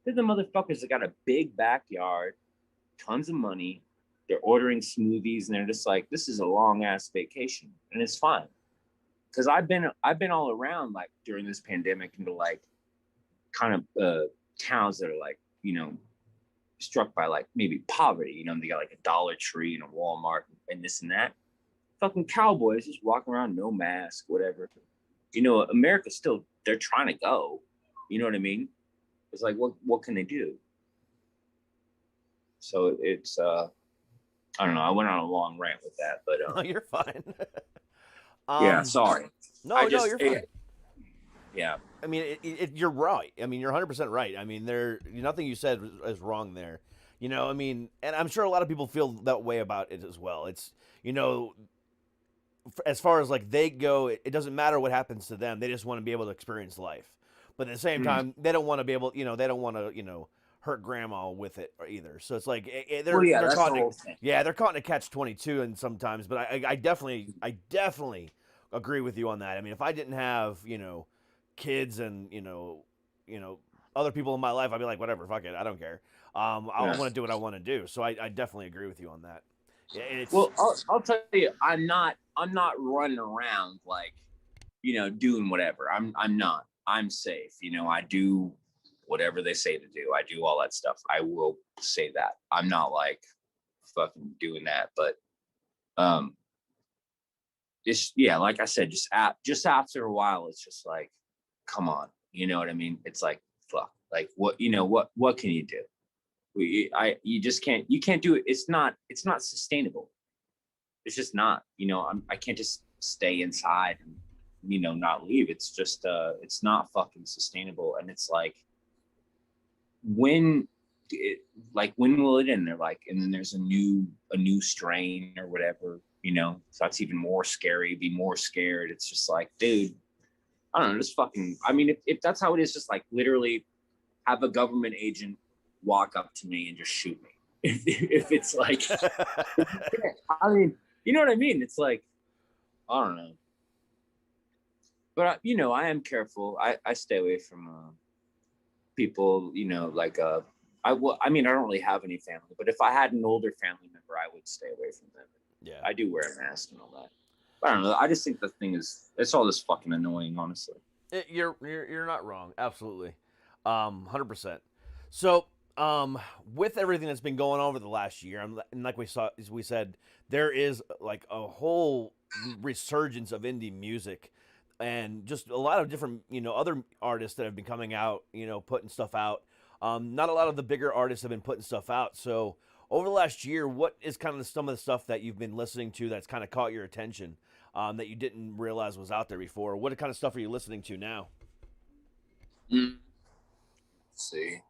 they're the motherfuckers that got a big backyard, tons of money. They're ordering smoothies and they're just like, this is a long ass vacation, and it's fine. Because I've been all around like during this pandemic into like kind of towns that are like, you know, struck by like maybe poverty. You know, they got like a Dollar Tree and a Walmart and this and that. Fucking cowboys just walking around, no mask, whatever. You know, America's still, they're trying to go. You know what I mean? It's like, what can they do? So it's, I don't know. I went on a long rant with that, but no, you're fine. Yeah, sorry. No, you're fine. Yeah. I mean, you're right. I mean, you're 100% right. I mean, nothing you said is wrong there. You know, I mean, and I'm sure a lot of people feel that way about it as well. It's, you know, as far as like they go, it doesn't matter what happens to them. They just want to be able to experience life. But at the same time, they don't want to be able, you know, they don't want to, you know, hurt grandma with it either. So it's like they're caught they're caught in a catch-22 and sometimes. But I definitely agree with you on that. I mean, if I didn't have, you know, kids and you know other people in my life, I'd be like, whatever, fuck it, I don't care. I want to do what I want to do. So I definitely agree with you on that. Yeah, it's Well, I'll tell you, I'm not running around like, doing whatever. I'm not. I'm safe. I do whatever they say to do. I do all that stuff. I will say that. I'm not like fucking doing that, but just, yeah, like I said, just after a while, it's just like, come on, you know what I mean? It's like, fuck, like what can you do? You just can't, you can't do it. It's not sustainable. It's just not, I can't just stay inside and, not leave. It's just, it's not fucking sustainable. And it's like, when will it end? They're like, and then there's a new strain or whatever, so that's even more scary, be more scared. It's just like, dude, I don't know, just fucking, I mean, if that's how it is, just like literally have a government agent walk up to me and just shoot me. If it's like, I mean, you know what I mean? It's like, I don't know. But, I am careful. I stay away from people, like, I mean, I don't really have any family, but if I had an older family member, I would stay away from them. Yeah. I do wear a mask and all that. But I don't know. I just think the thing is, it's all this fucking annoying, honestly. You're not wrong. Absolutely. 100%. So, with everything that's been going on over the last year, and like we said, there is like a whole resurgence of indie music, and just a lot of different, other artists that have been coming out, putting stuff out. Not a lot of the bigger artists have been putting stuff out. So over the last year, what is kind of some of the stuff that you've been listening to that's kind of caught your attention, that you didn't realize was out there before? What kind of stuff are you listening to now? Let's see.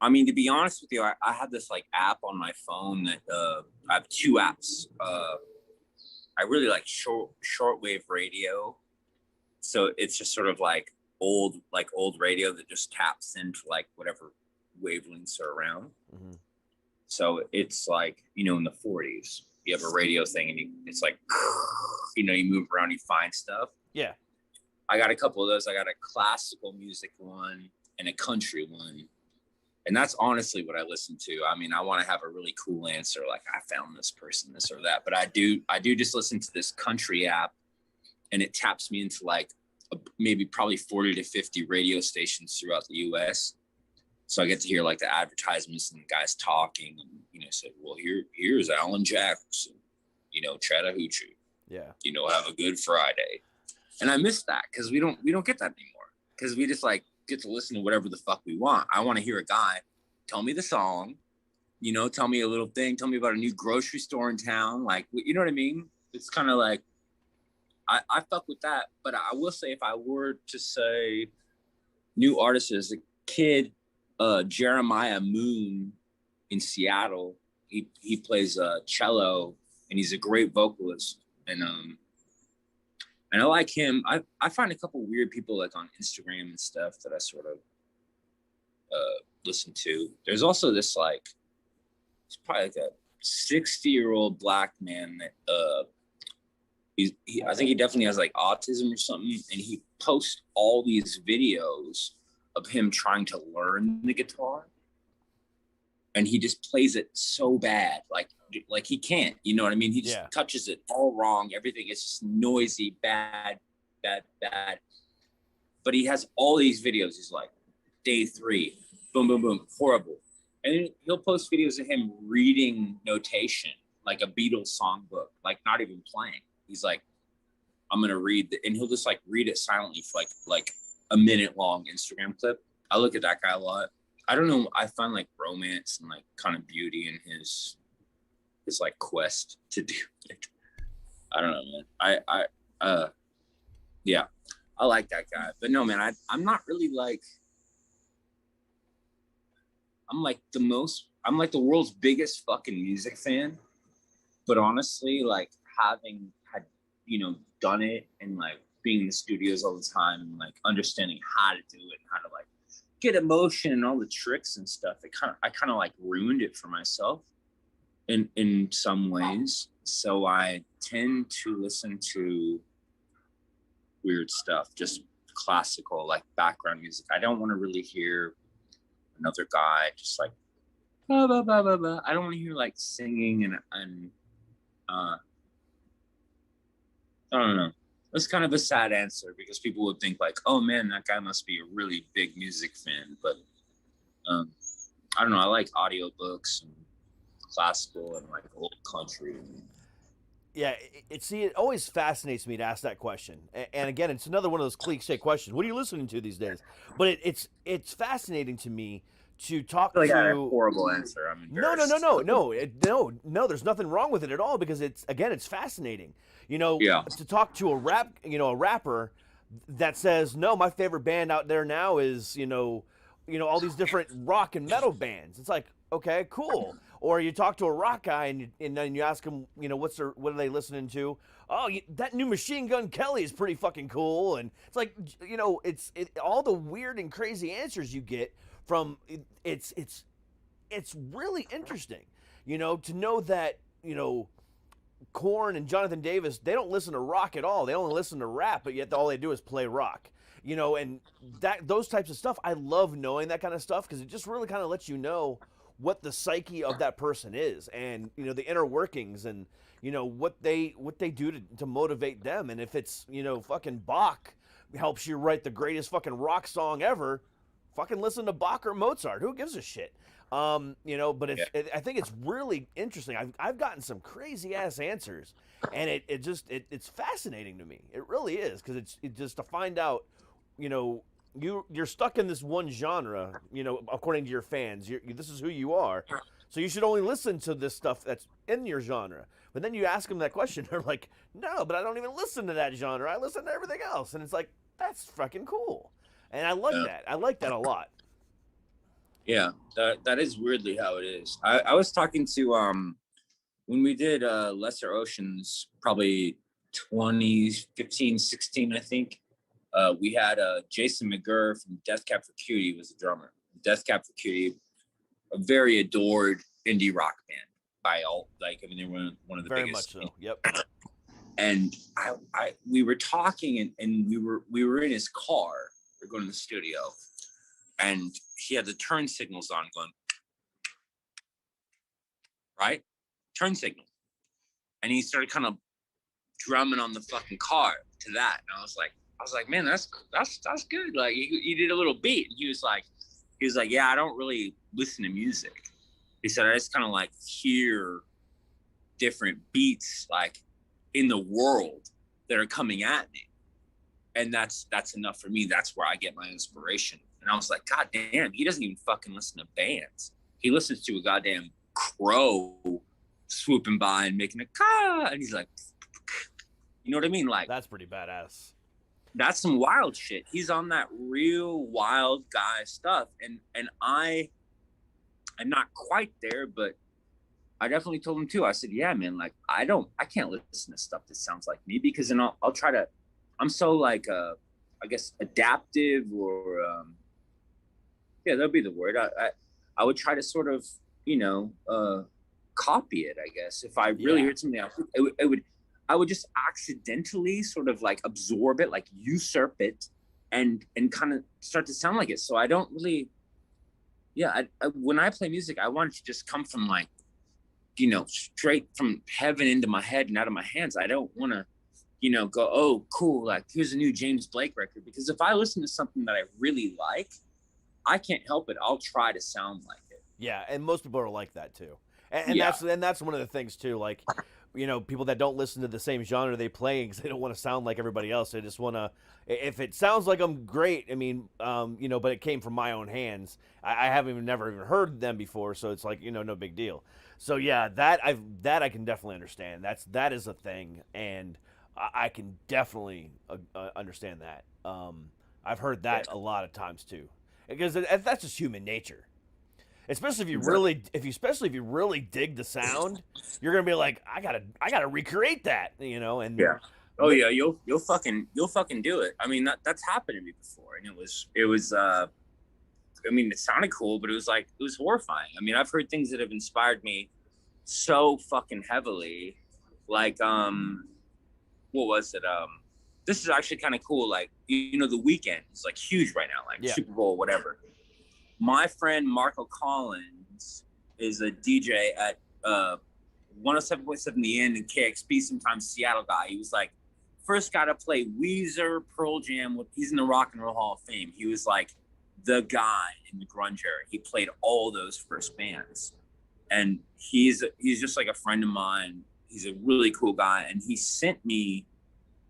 I mean, to be honest with you, I have this like app on my phone that I have two apps. I really like shortwave radio, so it's just sort of like old radio that just taps into like whatever wavelengths are around. Mm-hmm. So it's like, in the 40s, you have a radio thing and it's like, you move around, you find stuff. Yeah. I got a couple of those. I got a classical music one and a country one. And that's honestly what I listen to. I mean, I want to have a really cool answer, like I found this person, this or that. But I do just listen to this country app, and it taps me into like maybe probably 40 to 50 radio stations throughout the U.S. So I get to hear like the advertisements and the guys talking, and say, well, here's Alan Jackson, Chattahoochee. Yeah. Have a good Friday. And I miss that because we don't get that anymore, because we just like get to listen to whatever the fuck we want. I want to hear a guy tell me the song, tell me a little thing, tell me about a new grocery store in town. Like, you know what I mean? It's kind of like, I fuck with that. But I will say, if I were to say new artists, as a kid, Jeremiah Moon in Seattle, he plays cello, and he's a great vocalist. And I like him. I find a couple weird people like on Instagram and stuff that I sort of listen to. There's also this like, he's probably like a 60-year-old black man that I think he definitely has like autism or something, and he posts all these videos of him trying to learn the guitar, and he just plays it so bad, like he can't, you know what I mean? He just touches it all wrong. Everything is just noisy, bad. But he has all these videos. He's like, day 3, boom, boom, boom, horrible. And he'll post videos of him reading notation, like a Beatles songbook, like not even playing. He's like, I'm gonna read and he'll just like read it silently for like a minute long Instagram clip. I look at that guy a lot. I don't know. I find like romance and like kind of beauty in his like quest to do it. I don't know, man. Yeah, I like that guy. But no, man, I'm not really like, I'm like the world's biggest fucking music fan. But honestly, like having had, done it and like being in the studios all the time and like understanding how to do it and how to like get emotion and all the tricks and stuff, I kind of like ruined it for myself in some ways. So I tend to listen to weird stuff, just classical, like background music. I don't want to really hear another guy just like blah, blah, blah, blah, blah. I don't want to hear like singing and I don't know. That's kind of a sad answer because people would think like, oh man, that guy must be a really big music fan. But I don't know. I like audiobooks and classical and like old country. Yeah, it always fascinates me to ask that question. And again, it's another one of those cliche questions. What are you listening to these days? But it's fascinating to me to talk I feel like to. I had a horrible answer. I'm embarrassed. No. There's nothing wrong with it at all because it's fascinating. Yeah. To talk to a rapper that says, no, my favorite band out there now is all these different rock and metal bands. It's like, okay, cool. Or you talk to a rock guy and then you ask him, what are they listening to? Oh, that new Machine Gun Kelly is pretty fucking cool. And it's like, it's all the weird and crazy answers you get from it's really interesting, to know that, Korn and Jonathan Davis, they don't listen to rock at all. They only listen to rap, but yet all they do is play rock. And those types of stuff, I love knowing that kind of stuff because it just really kind of lets you know what the psyche of that person is and the inner workings and what they do to motivate them. And if it's fucking Bach helps you write the greatest fucking rock song ever, fucking listen to Bach or Mozart. Who gives a shit? But I think it's really interesting. I've gotten some crazy ass answers, and it's fascinating to me. It really is because it's just to find out, you're stuck in this one genre, according to your fans. This is who you are, so you should only listen to this stuff that's in your genre. But then you ask them that question, they're like, no, but I don't even listen to that genre. I listen to everything else, and it's like that's fucking cool, and I like that. I like that a lot. Yeah, that is weirdly how it is. I was talking to when we did Lesser Oceans, probably 2015, 16, I think. We had Jason McGurr from Death Cab for Cutie was the drummer. Death Cab for Cutie, a very adored indie rock band by all, they were one of the Very biggest. much so. Yep. And we were talking and we were in his car. We're going to the studio. And he had the turn signals on going, right? Turn signal. And he started kind of drumming on the fucking car to that. And I was like, man, that's good. Like he did a little beat. And he was like, yeah, I don't really listen to music. He said, I just kind of like hear different beats like in the world that are coming at me. And that's enough for me. That's where I get my inspiration. And I was like, God damn, he doesn't even fucking listen to bands. He listens to a goddamn crow swooping by and making a caw. And he's like, you know what I mean? Like, that's pretty badass. That's some wild shit. He's on that real wild guy stuff. And I'm not quite there, but I definitely told him too. I said, yeah, man, like I can't listen to stuff that sounds like me because then I'll try to, I'm so like, I guess adaptive or, yeah, that'll be the word. I would try to sort of, copy it, I guess. If I really heard something else, I would just accidentally sort of like absorb it, like usurp it and kind of start to sound like it. So I don't really, when I play music, I want it to just come from like, straight from heaven into my head and out of my hands. I don't want to, go, oh, cool, like here's a new James Blake record. Because if I listen to something that I really like, I can't help it. I'll try to sound like it. Yeah, and most people are like that too. And that's one of the things too. Like, people that don't listen to the same genre they play because they don't want to sound like everybody else. They just want to. If it sounds like I'm great, I mean, but it came from my own hands. I haven't never even heard them before, so it's like no big deal. So yeah, that I can definitely understand. That is a thing, and I can definitely understand that. I've heard that a lot of times too. Because that's just human nature, especially if you really dig the sound, you're gonna be like, I gotta recreate that, and oh yeah, you'll fucking do it. I mean that's happened to me before, and it was I mean it sounded cool, but it was horrifying. I mean I've heard things that have inspired me so fucking heavily, like what was it? This is actually kind of cool. Like, The Weeknd is like huge right now, like Super Bowl, whatever. My friend Marco Collins is a DJ at 107.7 The End and KXP, sometimes Seattle guy. He was like, first guy to play Weezer, Pearl Jam. He's in the Rock and Roll Hall of Fame. He was like the guy in the grunge era. He played all those first bands. And he's just like a friend of mine. He's a really cool guy. And he sent me,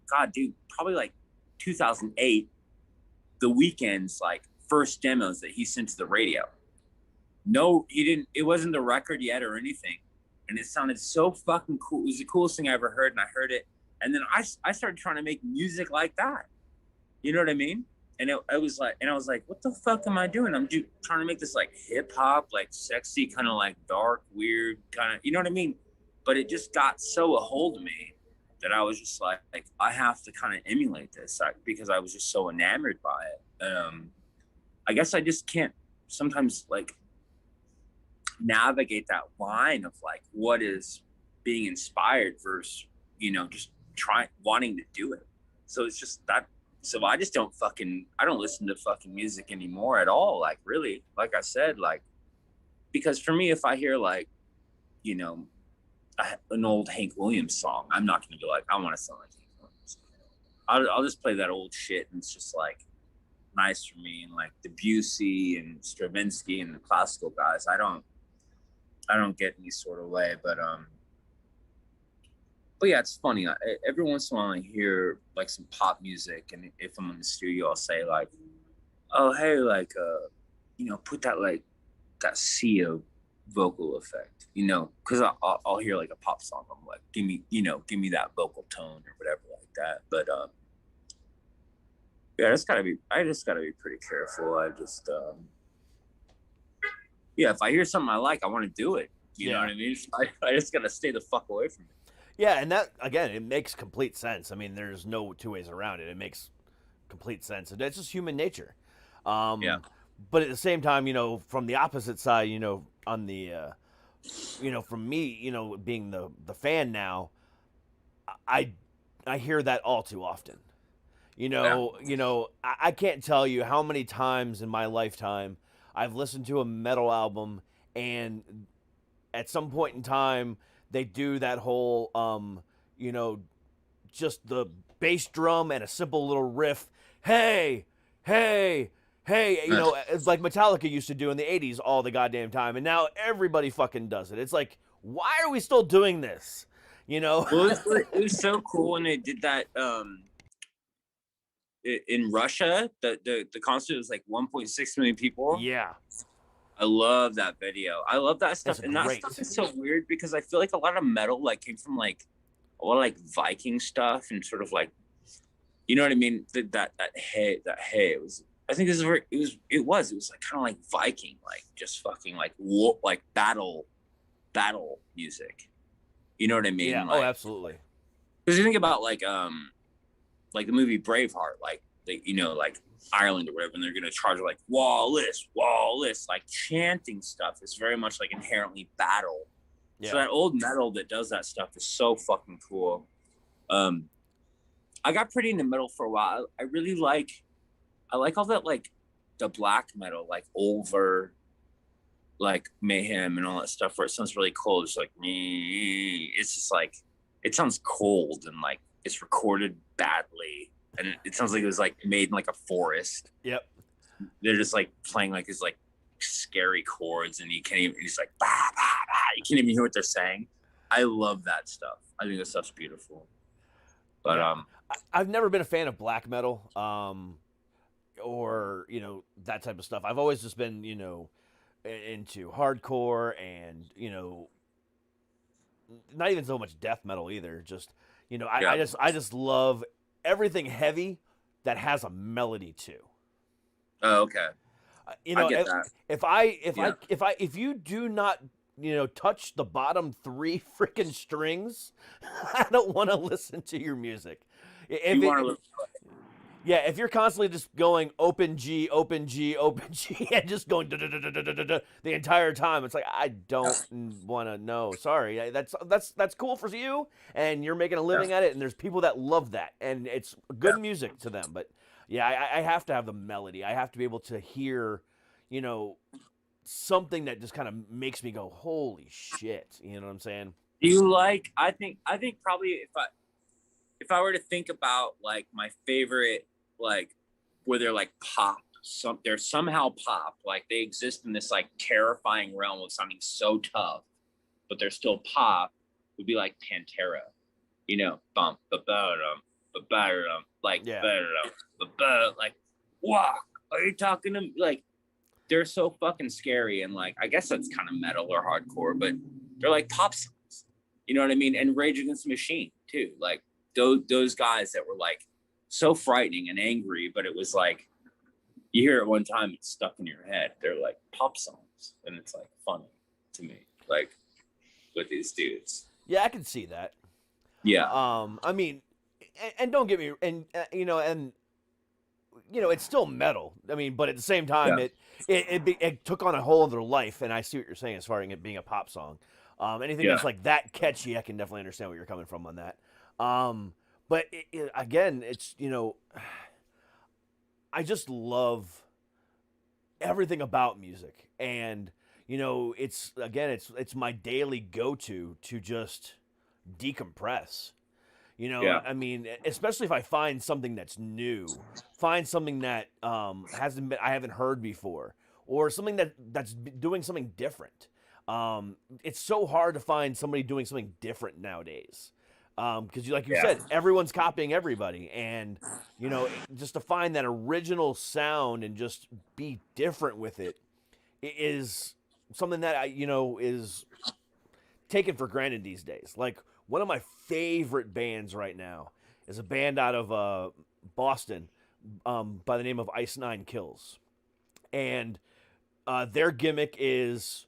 God, dude, probably like 2008, The Weeknd's like first demos that he sent to the radio. No, he didn't. It wasn't the record yet or anything. And it sounded so fucking cool. It was the coolest thing I ever heard. And I heard it. And then I started trying to make music like that. You know what I mean? And I was like, what the fuck am I doing? I'm trying to make this like hip hop, like sexy, kind of like dark, weird, kind of, you know what I mean? But it just got so a hold of me that I was just like I have to kind of emulate this because I was just so enamored by it. I guess I just can't sometimes like navigate that line of like what is being inspired versus, you know, just wanting to do it. So it's just that. So I just don't listen to fucking music anymore at all. Like really, like I said, like, because for me, if I hear like, you know, an old Hank Williams song, I'm not going to be like, I want to sound like Hank Williams. I'll just play that old shit. And it's just like nice for me. And like Debussy and Stravinsky and the classical guys, I don't get any sort of way, but yeah, it's funny. Every once in a while I hear like some pop music, and if I'm in the studio, I'll say like, "Oh, hey, like, you know, put that like that Sia vocal effect," you know, because I'll hear like a pop song. I'm like, give me that vocal tone or whatever like that. But yeah, I just gotta be pretty careful. Yeah, if I hear something I like, I want to do it. You know what I mean? I just gotta stay the fuck away from it. Yeah, and that, again, it makes complete sense. I mean, there's no two ways around it. It makes complete sense. It's just human nature. Yeah. But at the same time, you know, from the opposite side, you know, on the, you know, from me, you know, being the fan now, I hear that all too often. You know, I can't tell you how many times in my lifetime I've listened to a metal album, and at some point in time, they do that whole, you know, just the bass drum and a simple little riff. Hey, hey, hey, you know, it's like Metallica used to do in the 80s all the goddamn time. And now everybody fucking does it. It's like, why are we still doing this? You know? Well, it was so cool when they did that in Russia. The concert was like 1.6 million people. Yeah. I love that video. I love that stuff. And that stuff is so weird because I feel like a lot of metal like came from like a lot of like Viking stuff and sort of like, you know what I mean? That hey, it was, I think this is where it was like kind of like Viking, like just fucking like war, like battle music. You know what I mean? Yeah. Like, oh, absolutely. Because you think about like the movie Braveheart, like they, you know, like Ireland or whatever, and they're gonna charge like Wallace, like chanting stuff is very much like inherently battle. Yeah. So that old metal that does that stuff is so fucking cool. I got pretty into metal for a while. I like all that, like the black metal, like Over, like Mayhem and all that stuff where it sounds really cold. It's like it's just like it sounds cold and like it's recorded badly. And it sounds like it was like made in like a forest. Yep. They're just like playing like these like scary chords, and you can't even. It's like bah, bah, bah. You can't even hear what they're saying. I love that stuff. I think that stuff's beautiful. But I've never been a fan of black metal, or you know that type of stuff. I've always just been into hardcore and not even so much death metal either. Just I just love everything heavy that has a melody too. Oh, okay. I get that. If you do not touch the bottom 3 freaking strings, I don't want to listen to your music. If you're constantly just going open G, open G, open G, and just going the entire time, it's like I don't want to know. Sorry, that's cool for you, and you're making a living at it, and there's people that love that, and it's good music to them. But yeah, I have to have the melody. I have to be able to hear, something that just kind of makes me go, holy shit. You know what I'm saying? You like, I think probably if I were to think about like my favorite, like where they're like pop, they're somehow pop, like they exist in this like terrifying realm of something so tough, but they're still pop, would be like Pantera, you know, bump, like, Yeah. like, wow, are you talking to me? Like, they're so fucking scary, and like, I guess that's kind of metal or hardcore, but they're like pop songs, you know what I mean? And Rage Against the Machine too, like those guys that were like so frightening and angry, but it was like you hear it one time, it's stuck in your head. They're like pop songs, and it's like funny to me, like with these dudes. Yeah, I can see that. Yeah, I mean, and don't get me, and it's still metal. I mean, but at the same time, Yeah. it took on a whole other life. And I see what you're saying as far as it being a pop song. Anything Yeah. that's like that catchy, I can definitely understand where you're coming from on that. But again, it's I just love everything about music, and it's my daily go-to to just decompress. Yeah. I mean, especially if I find something that's new, find something that I haven't heard before, or something that's doing something different. It's so hard to find somebody doing something different nowadays. Because like you Yeah. said, everyone's copying everybody, and just to find that original sound and just be different with it is something that is taken for granted these days. Like one of my favorite bands right now is a band out of Boston by the name of Ice Nine Kills, and their gimmick is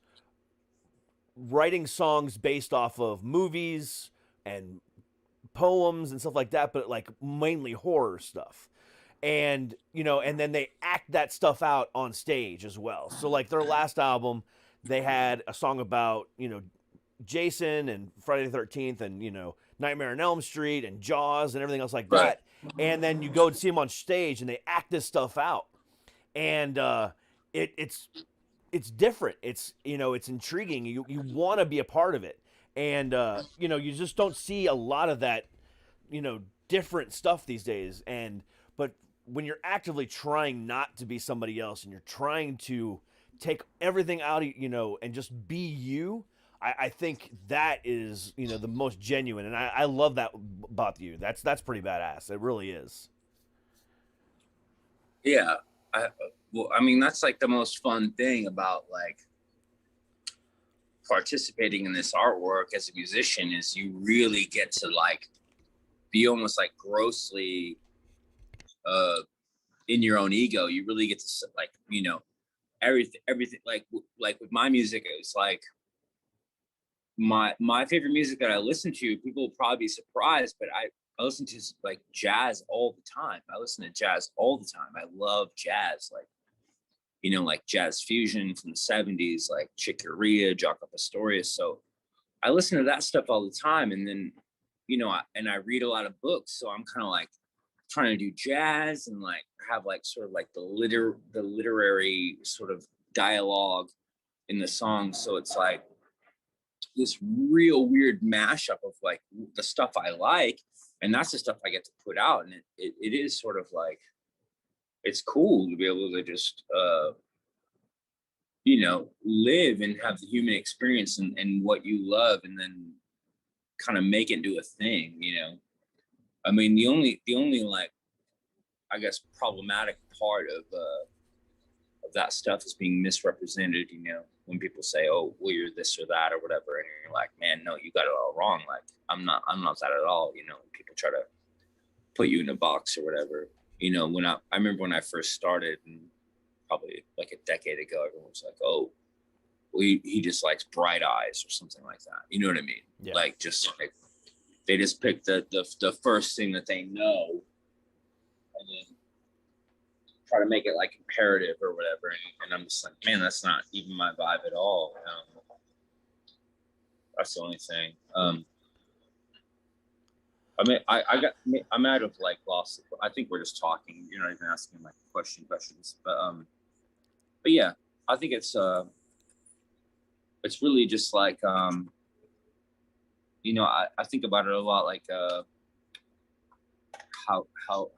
writing songs based off of movies and poems and stuff like that, but like mainly horror stuff. And and then they act that stuff out on stage as well. So like their last album, they had a song about Jason and Friday the 13th and Nightmare on Elm Street and Jaws and everything else like that. And then you go and see them on stage and they act this stuff out. And it's different. It's intriguing. You want to be a part of it. And you just don't see a lot of that different stuff these days. But when you're actively trying not to be somebody else and you're trying to take everything out of and just be you, I think that is the most genuine, and I love that about you. That's pretty badass. It really is. Yeah. I mean, that's like the most fun thing about like participating in this artwork as a musician is you really get to like be almost like grossly in your own ego. You really get to like everything like with my music, it's like my favorite music that I listen to, people will probably be surprised, but I listen to like jazz all the time. I listen to jazz all the time. I love jazz, like like jazz fusion from the 70s, like Chick Corea, Jaco Pastorius. So I listen to that stuff all the time. And then, I read a lot of books. So I'm kind of like trying to do jazz and like have like sort of like the literary sort of dialogue in the song. So it's like this real weird mashup of like the stuff I like. And that's the stuff I get to put out. And it is sort of like, it's cool to be able to just, live and have the human experience and what you love, and then kind of make it into a thing, I mean, the only like, I guess, problematic part of that stuff is being misrepresented, when people say, oh, well, you're this or that or whatever. And you're like, man, no, you got it all wrong. Like, I'm not that at all. People try to put you in a box or whatever. When I remember when I first started, and probably like a decade ago, everyone was like, oh, well, he just likes bright eyes or something like that. You know what I mean? Yeah. Like, just like, they just pick the first thing that they know and then try to make it like imperative or whatever. And I'm just like, man, that's not even my vibe at all. That's the only thing. I mean, I might have like lost it. I think we're just talking. You're not even asking like questions. But yeah, I think it's it's really just like, you know, I think about it a lot, like how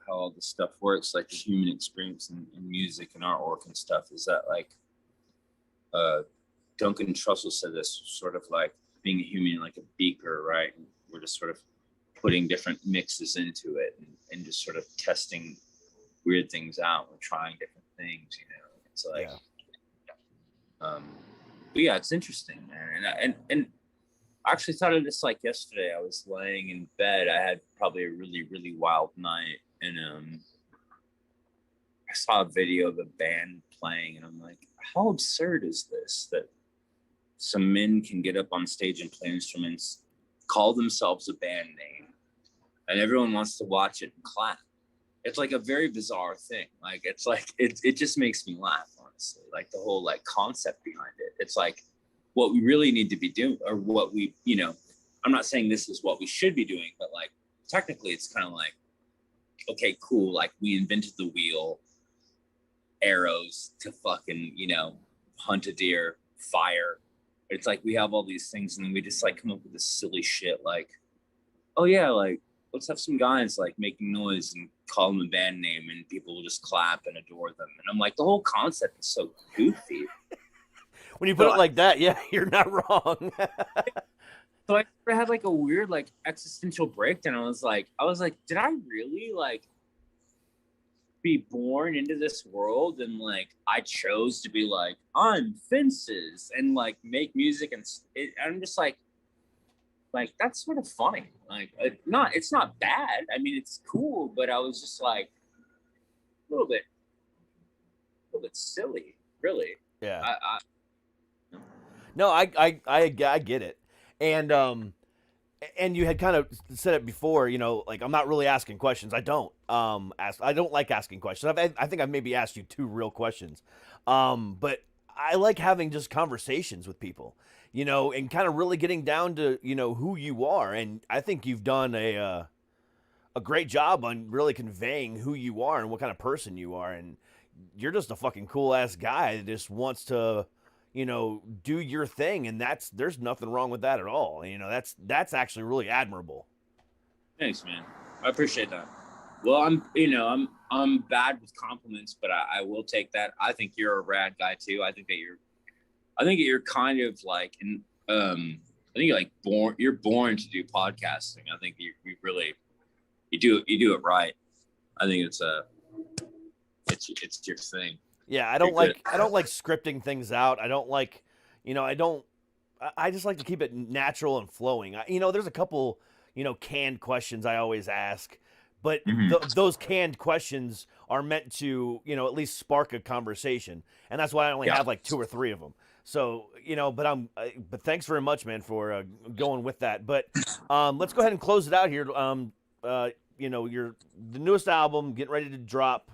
all this stuff works, like the human experience in music and artwork and stuff, is that like Duncan Trussell said this, sort of like being a human like a beaker, right? And we're just sort of putting different mixes into it and just sort of testing weird things out. We're trying different things, you know. It's like but yeah, it's interesting, man. And I actually thought of this like yesterday. I was laying in bed. I had probably a really, really wild night, and I saw a video of a band playing, and I'm like, how absurd is this? That some men can get up on stage and play instruments, call themselves a band name, and everyone wants to watch it and clap. It's like a very bizarre thing. Like, it's like, it just makes me laugh, honestly. Like the whole like concept behind it. It's like what we really need to be doing, or what we, you know, I'm not saying this is what we should be doing, but like technically it's kind of like, okay, cool. Like we invented the wheel, arrows to fucking, you know, hunt a deer, fire. It's like we have all these things, and then we just like come up with this silly shit like, oh yeah, like let's have some guys like making noise and call them a band name, and people will just clap and adore them. And I'm like, the whole concept is so goofy. When you put it like that, yeah, you're not wrong. So I had like a weird like existential breakdown. I was like, did I really like be born into this world, and like I chose to be like, I'm Fences and like make music, and I'm just like that's sort of funny. Like it's not bad. I mean, it's cool, but I was just like a little bit silly, really. Yeah. No, I get it. And you had kind of said it before, you know, like I'm not really asking questions. I don't like asking questions. I think I've maybe asked you 2 real questions. But I like having just conversations with people, you know, and kind of really getting down to, you know, who you are. And I think you've done a great job on really conveying who you are and what kind of person you are. And you're just a fucking cool ass guy that just wants to, you know, do your thing, and there's nothing wrong with that at all. You know, that's actually really admirable. Thanks, man. I appreciate that. Well, I'm bad with compliments, but I will take that. I think you're a rad guy too. I think you're kind of like, I think you're like you're born to do podcasting. I think you really, you do it right. I think it's your thing. Yeah, I don't like scripting things out. I don't like, you know, I just like to keep it natural and flowing. You know, there's a couple, you know, canned questions I always ask, but those canned questions are meant to, you know, at least spark a conversation. And that's why I only have like 2 or 3 of them. So, you know, but thanks very much, man, for going with that. But let's go ahead and close it out here. You know, the newest album getting ready to drop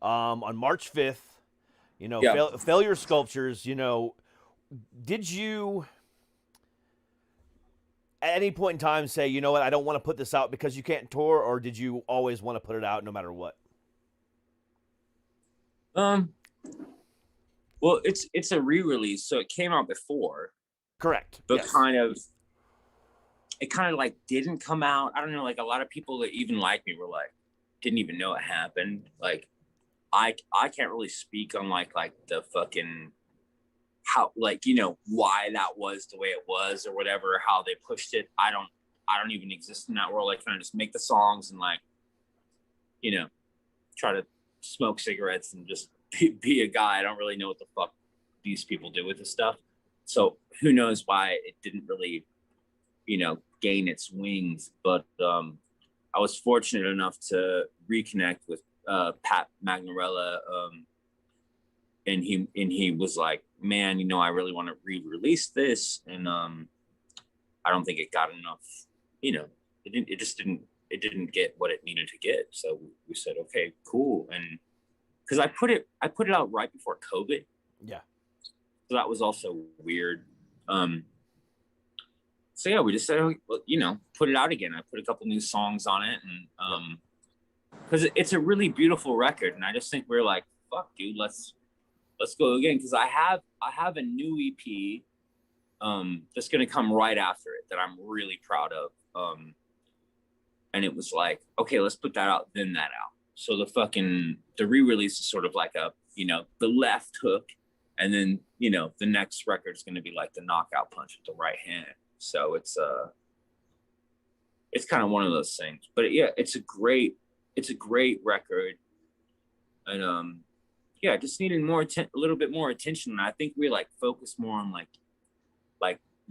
on March 5th. You know, Failure Sculptures, you know, did you at any point in time say, you know what, I don't want to put this out because you can't tour, or did you always want to put it out no matter what? Well, it's a re-release, so it came out before. Correct. But yes. It kind of like didn't come out. I don't know, like a lot of people that even like me were like, didn't even know it happened. Like, I can't really speak on like the fucking how, like, you know, why that was the way it was or whatever, how they pushed it. I don't even exist in that world. I kind of just make the songs and like, you know, try to smoke cigarettes and just be a guy. I don't really know what the fuck these people do with this stuff. So who knows why it didn't really, you know, gain its wings. But I was fortunate enough to reconnect with Pat Magnarella, and he was like, man, you know, I really want to re-release this, and I don't think it got enough, you know, it didn't get what it needed to get. So we said, okay, cool. And because I put it out right before COVID. Yeah. So that was also weird. So yeah, we just said, well, you know, put it out again. I put a couple new songs on it, and because it's a really beautiful record, and I just think we're like, fuck, dude, let's go again. Because I have a new EP that's gonna come right after it that I'm really proud of. And it was like, okay, let's put that out, then that out. So the re-release is sort of like a, the left hook, and then, the next record is gonna be like the knockout punch with the right hand. So it's kind of one of those things. But yeah, it's a great record. And yeah, just needed a little bit more attention. And I think we like focus more on like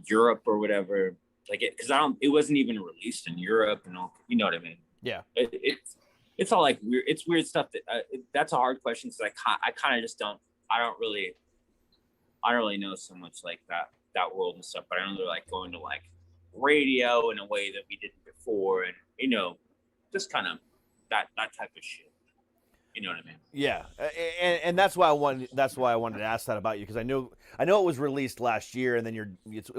Europe or whatever, like it wasn't even released in Europe and all, you know what I mean? Yeah. It's all like weird. It's weird stuff that's a hard question. So I kind of just I don't really know so much like that world and stuff, but I know they're like going to like radio in a way that we didn't before. And, just kind of that type of shit. You know what I mean? Yeah, and that's why I wanted to ask that about you, because I know it was released last year, and then this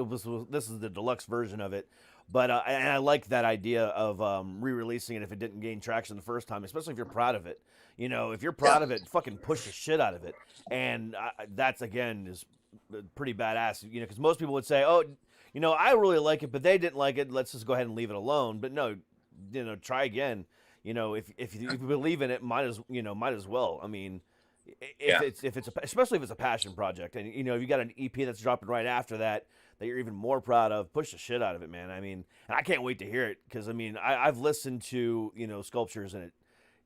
is the deluxe version of it, but and I like that idea of re-releasing it if it didn't gain traction the first time, especially if you're proud of it. If you're proud of it, fucking push the shit out of it, and that's again is pretty badass. Because most people would say, oh, I really like it, but they didn't like it. Let's just go ahead and leave it alone. But no, try again. If you believe in it, might as well. I mean, especially if it's a passion project, and if you got an EP that's dropping right after that you're even more proud of, push the shit out of it, man. I mean, and I can't wait to hear it, because I mean, I've listened to Sculptures, and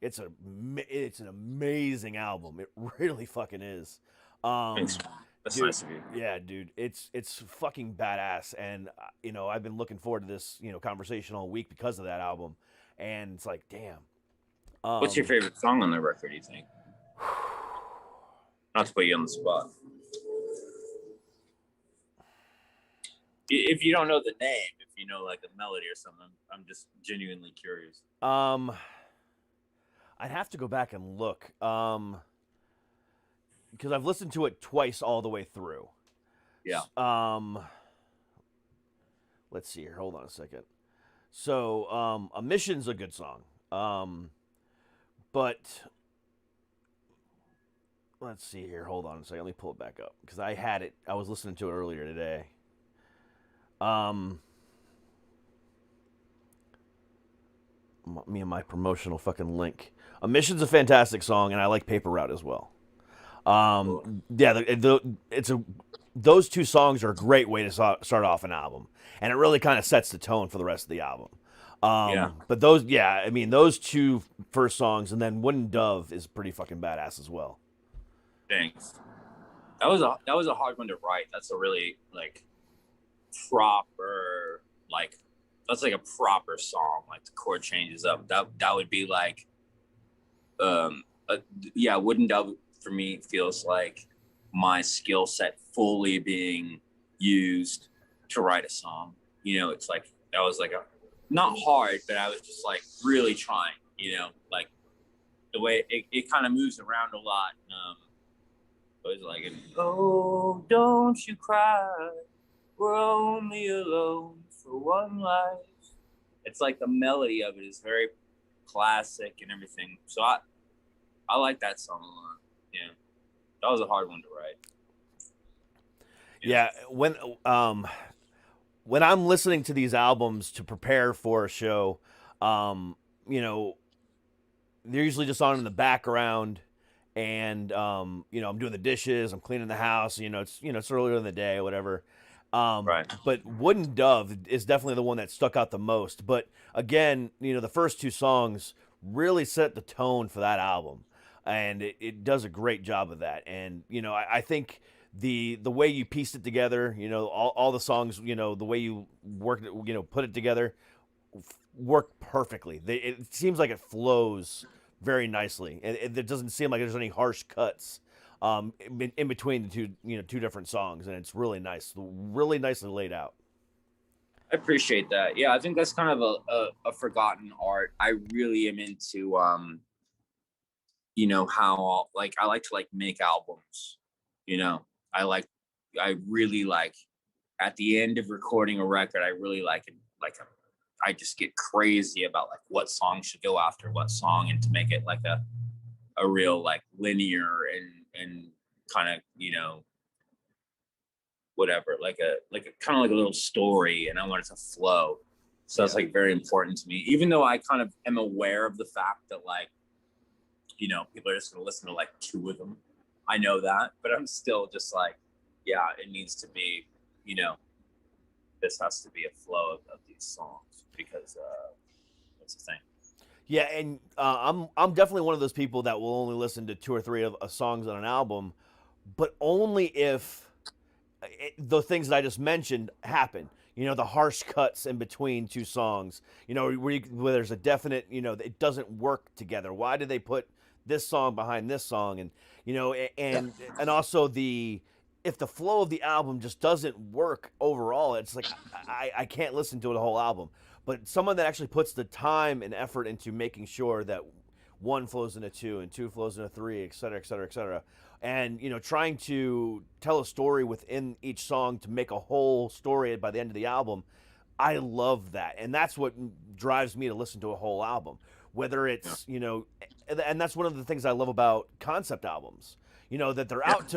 it's an amazing album. It really fucking is. Thanks. That's dude, nice of you. Yeah, dude, it's fucking badass, and I've been looking forward to this conversation all week because of that album. And it's like, damn. What's your favorite song on the record, do you think? Not to put you on the spot. If you don't know the name, if you know like a melody or something, I'm just genuinely curious. I'd have to go back and look. Because I've listened to it twice all the way through. Yeah. Let's see here. Hold on a second. So, A Mission's a good song. But let's see here. Hold on a second. Let me pull it back up, because I had it. I was listening to it earlier today. Me and my promotional fucking link. A Mission's a fantastic song, and I like Paper Route as well. Yeah, those two songs are a great way to start off an album, and it really kind of sets the tone for the rest of the album. Yeah. But those two first songs, and then Wooden Dove is pretty fucking badass as well. Thanks. That was a hard one to write. That's a really like proper, like that's like a proper song. Like the chord changes up. That would be like, Wooden Dove for me feels like my skill set fully being used to write a song. It's like that was like not hard, but I was just like really trying. Like the way it kind of moves around a lot. It was like, oh, don't you cry, we're only alone for one life. It's like the melody of it is very classic and everything. So I like that song a lot. Yeah, that was a hard one to write. Yeah, when I'm listening to these albums to prepare for a show, they're usually just on in the background, and I'm doing the dishes, I'm cleaning the house, it's earlier in the day or whatever. Right. But Wooden Dove is definitely the one that stuck out the most. But again, the first two songs really set the tone for that album, and it does a great job of that. And I think the way you pieced it together, all the songs, the way you worked it, put it together, worked perfectly. It seems like it flows very nicely, and it doesn't seem like there's any harsh cuts in between the two different songs, and it's really nice, really nicely laid out. I appreciate that. Yeah, I think that's kind of a forgotten art. I really am into how like I like to like make albums. I really like at the end of recording a record, I really like it. I just get crazy about like what song should go after what song, and to make it like a real like linear and kind of whatever, like a kind of like a little story, and I want it to flow. So it's like very important to me, even though I kind of am aware of the fact that like, you know, people are just going to listen to like 2 of them. I know that, but I'm still just like, yeah, it needs to be, you know, this has to be a flow of these songs, because that's the thing. Yeah, and I'm definitely one of those people that will only listen to 2 or 3 of songs on an album, but only if the things that I just mentioned happen. You know, the harsh cuts in between 2 songs. You know, where there's a definite, you know, it doesn't work together. Why did they put this song behind this song? And you know, and also if the flow of the album just doesn't work overall, it's like I can't listen to the whole album. But someone that actually puts the time and effort into making sure that 1 flows into 2 and 2 flows into 3, et cetera, et cetera, et cetera. And, you know, trying to tell a story within each song to make a whole story by the end of the album, I love that. And that's what drives me to listen to a whole album. Whether it's, you know, and that's one of the things I love about concept albums. You know, that they're out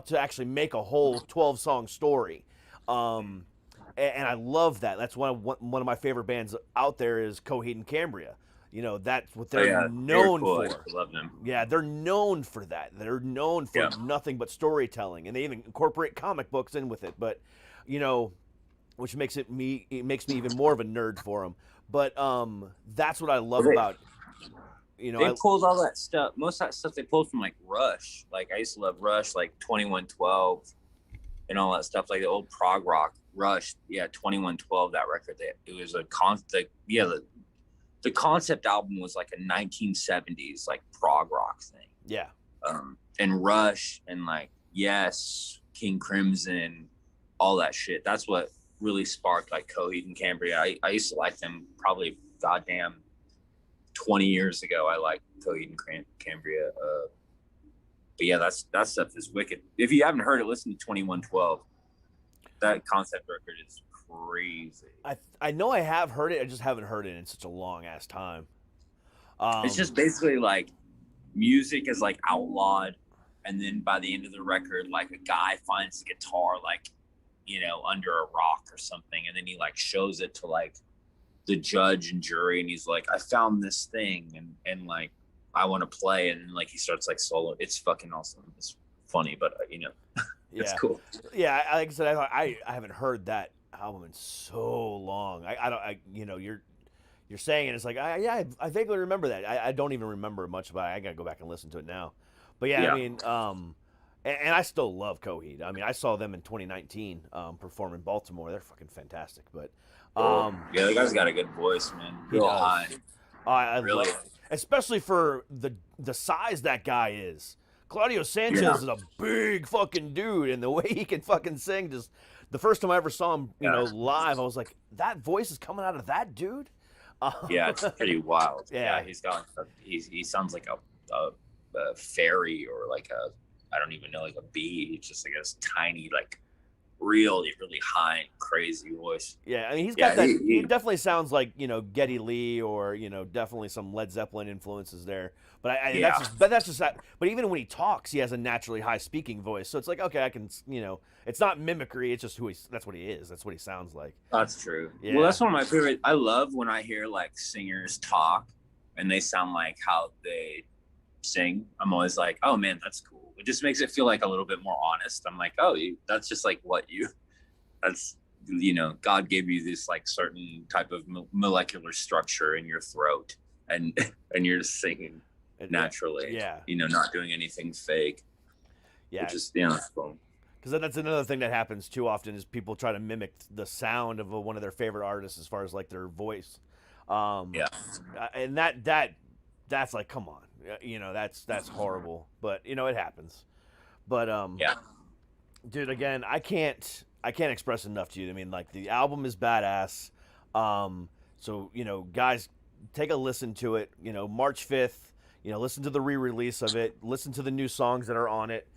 to actually make a whole 12-song story. And I love that. That's one of my favorite bands out there is Coheed and Cambria. You know, that's what they're known cool. for. I love them. Yeah, they're known for that. They're known for nothing but storytelling, and they even incorporate comic books in with it. But, you know, which makes me even more of a nerd for them. But that's what I love about. You know, they pulled all that stuff. Most of that stuff they pulled from like Rush. Like I used to love Rush, like 2112, and all that stuff, like the old prog rock Rush. Yeah, 2112. That record. It was a constant. Yeah, the concept album was like a 1970s like prog rock thing. Yeah. And Rush and like Yes, King Crimson, all that shit. That's what really sparked like Coheed and Cambria. I used to like them probably goddamn 20 years ago. I liked Coheed and Cambria. But yeah, that stuff is wicked. If you haven't heard it, listen to 2112. That concept record is crazy. I know I have heard it. I just haven't heard it in such a long ass time. It's just basically like music is like outlawed, and then by the end of the record, like a guy finds a guitar like, you know, under a rock or something, and then he like shows it to like the judge and jury, and he's like, I found this thing, and like I want to play, and then like he starts like solo. It's fucking awesome. It's funny, but you know, it's cool. Yeah, like I said, I haven't heard that album in so long. You know, you're saying it, it's like I vaguely remember that. I don't even remember much about it. I gotta go back and listen to it now. But yeah. I mean, and I still love Coheed. I mean, I saw them in 2019 perform in Baltimore. They're fucking fantastic. But yeah, the guy's got a good voice, man. Real high. I really, especially for the size that guy is. Claudio Sanchez is a big fucking dude, and the way he can fucking sing, just the first time I ever saw him, you know, live, I was like, that voice is coming out of that dude. Yeah, it's pretty wild. Yeah, he's got he sounds like a fairy, or like I don't even know, like a bee. It's just like this tiny, like really high, crazy voice. Yeah, I mean, he's got that. He definitely sounds like, you know, Geddy Lee, or, you know, definitely some Led Zeppelin influences there. But that's just that. But even when he talks, he has a naturally high speaking voice. So it's like, okay, I can, you know, it's not mimicry. It's just that's what he is. That's what he sounds like. That's true. Yeah. Well, that's one of my favorite. I love when I hear like singers talk and they sound like how they sing. I'm always like, oh man, that's cool. It just makes it feel like a little bit more honest. I'm like, oh, that's just like that's, you know, God gave you this like certain type of molecular structure in your throat, and you're just singing naturally. Yeah. You know, not doing anything fake. Yeah. Just, you know, it's cool. Because that's another thing that happens too often is people try to mimic the sound of one of their favorite artists as far as like their voice. And that's like, come on, you know, that's horrible, but you know, it happens. But dude, again, I can't express enough to you. I mean, like, the album is badass. So, you know, guys, take a listen to it. You know, March 5th, you know, listen to the re-release of it. Listen to the new songs that are on it.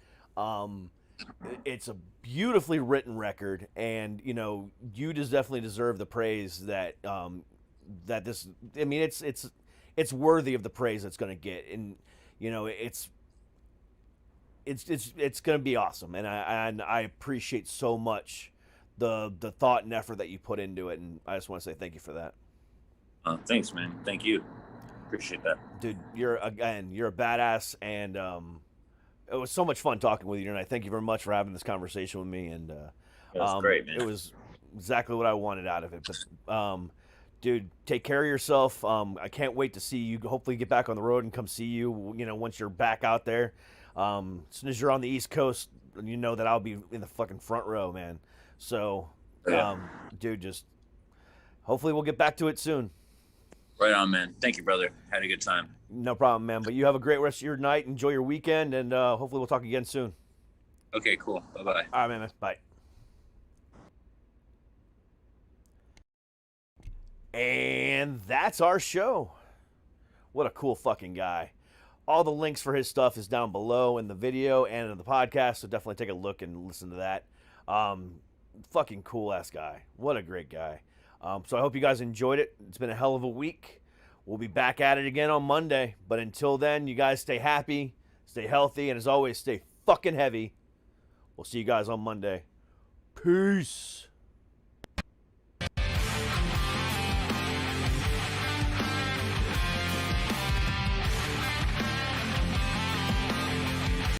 It's a beautifully written record, and, you know, you just definitely deserve the praise that this. I mean, it's worthy of the praise it's going to get, and, you know, it's it's gonna be awesome, and I appreciate so much the thought and effort that you put into it, and I just want to say thank you for that. Thanks, man. Thank you. Appreciate that, dude. You're a badass, and it was so much fun talking with you tonight. Thank you very much for having this conversation with me, and That was great, man. It was exactly what I wanted out of it. But dude, take care of yourself. I can't wait to see you. Hopefully, get back on the road and come see you. You know, once you're back out there. As soon as you're on the East Coast, you know that I'll be in the fucking front row, man. So, dude, just hopefully we'll get back to it soon. Right on, man. Thank you, brother. Had a good time. No problem, man. But you have a great rest of your night. Enjoy your weekend, and hopefully we'll talk again soon. Okay, cool. Bye-bye. All right, man. Bye. And that's our show. What a cool fucking guy. All the links for his stuff is down below in the video and in the podcast, so definitely take a look and listen to that. Fucking cool ass guy. What a great guy. So I hope you guys enjoyed it. It's been a hell of a week. We'll be back at it again on Monday. But until then, you guys stay happy, stay healthy, and as always, stay fucking heavy. We'll see you guys on Monday. Peace.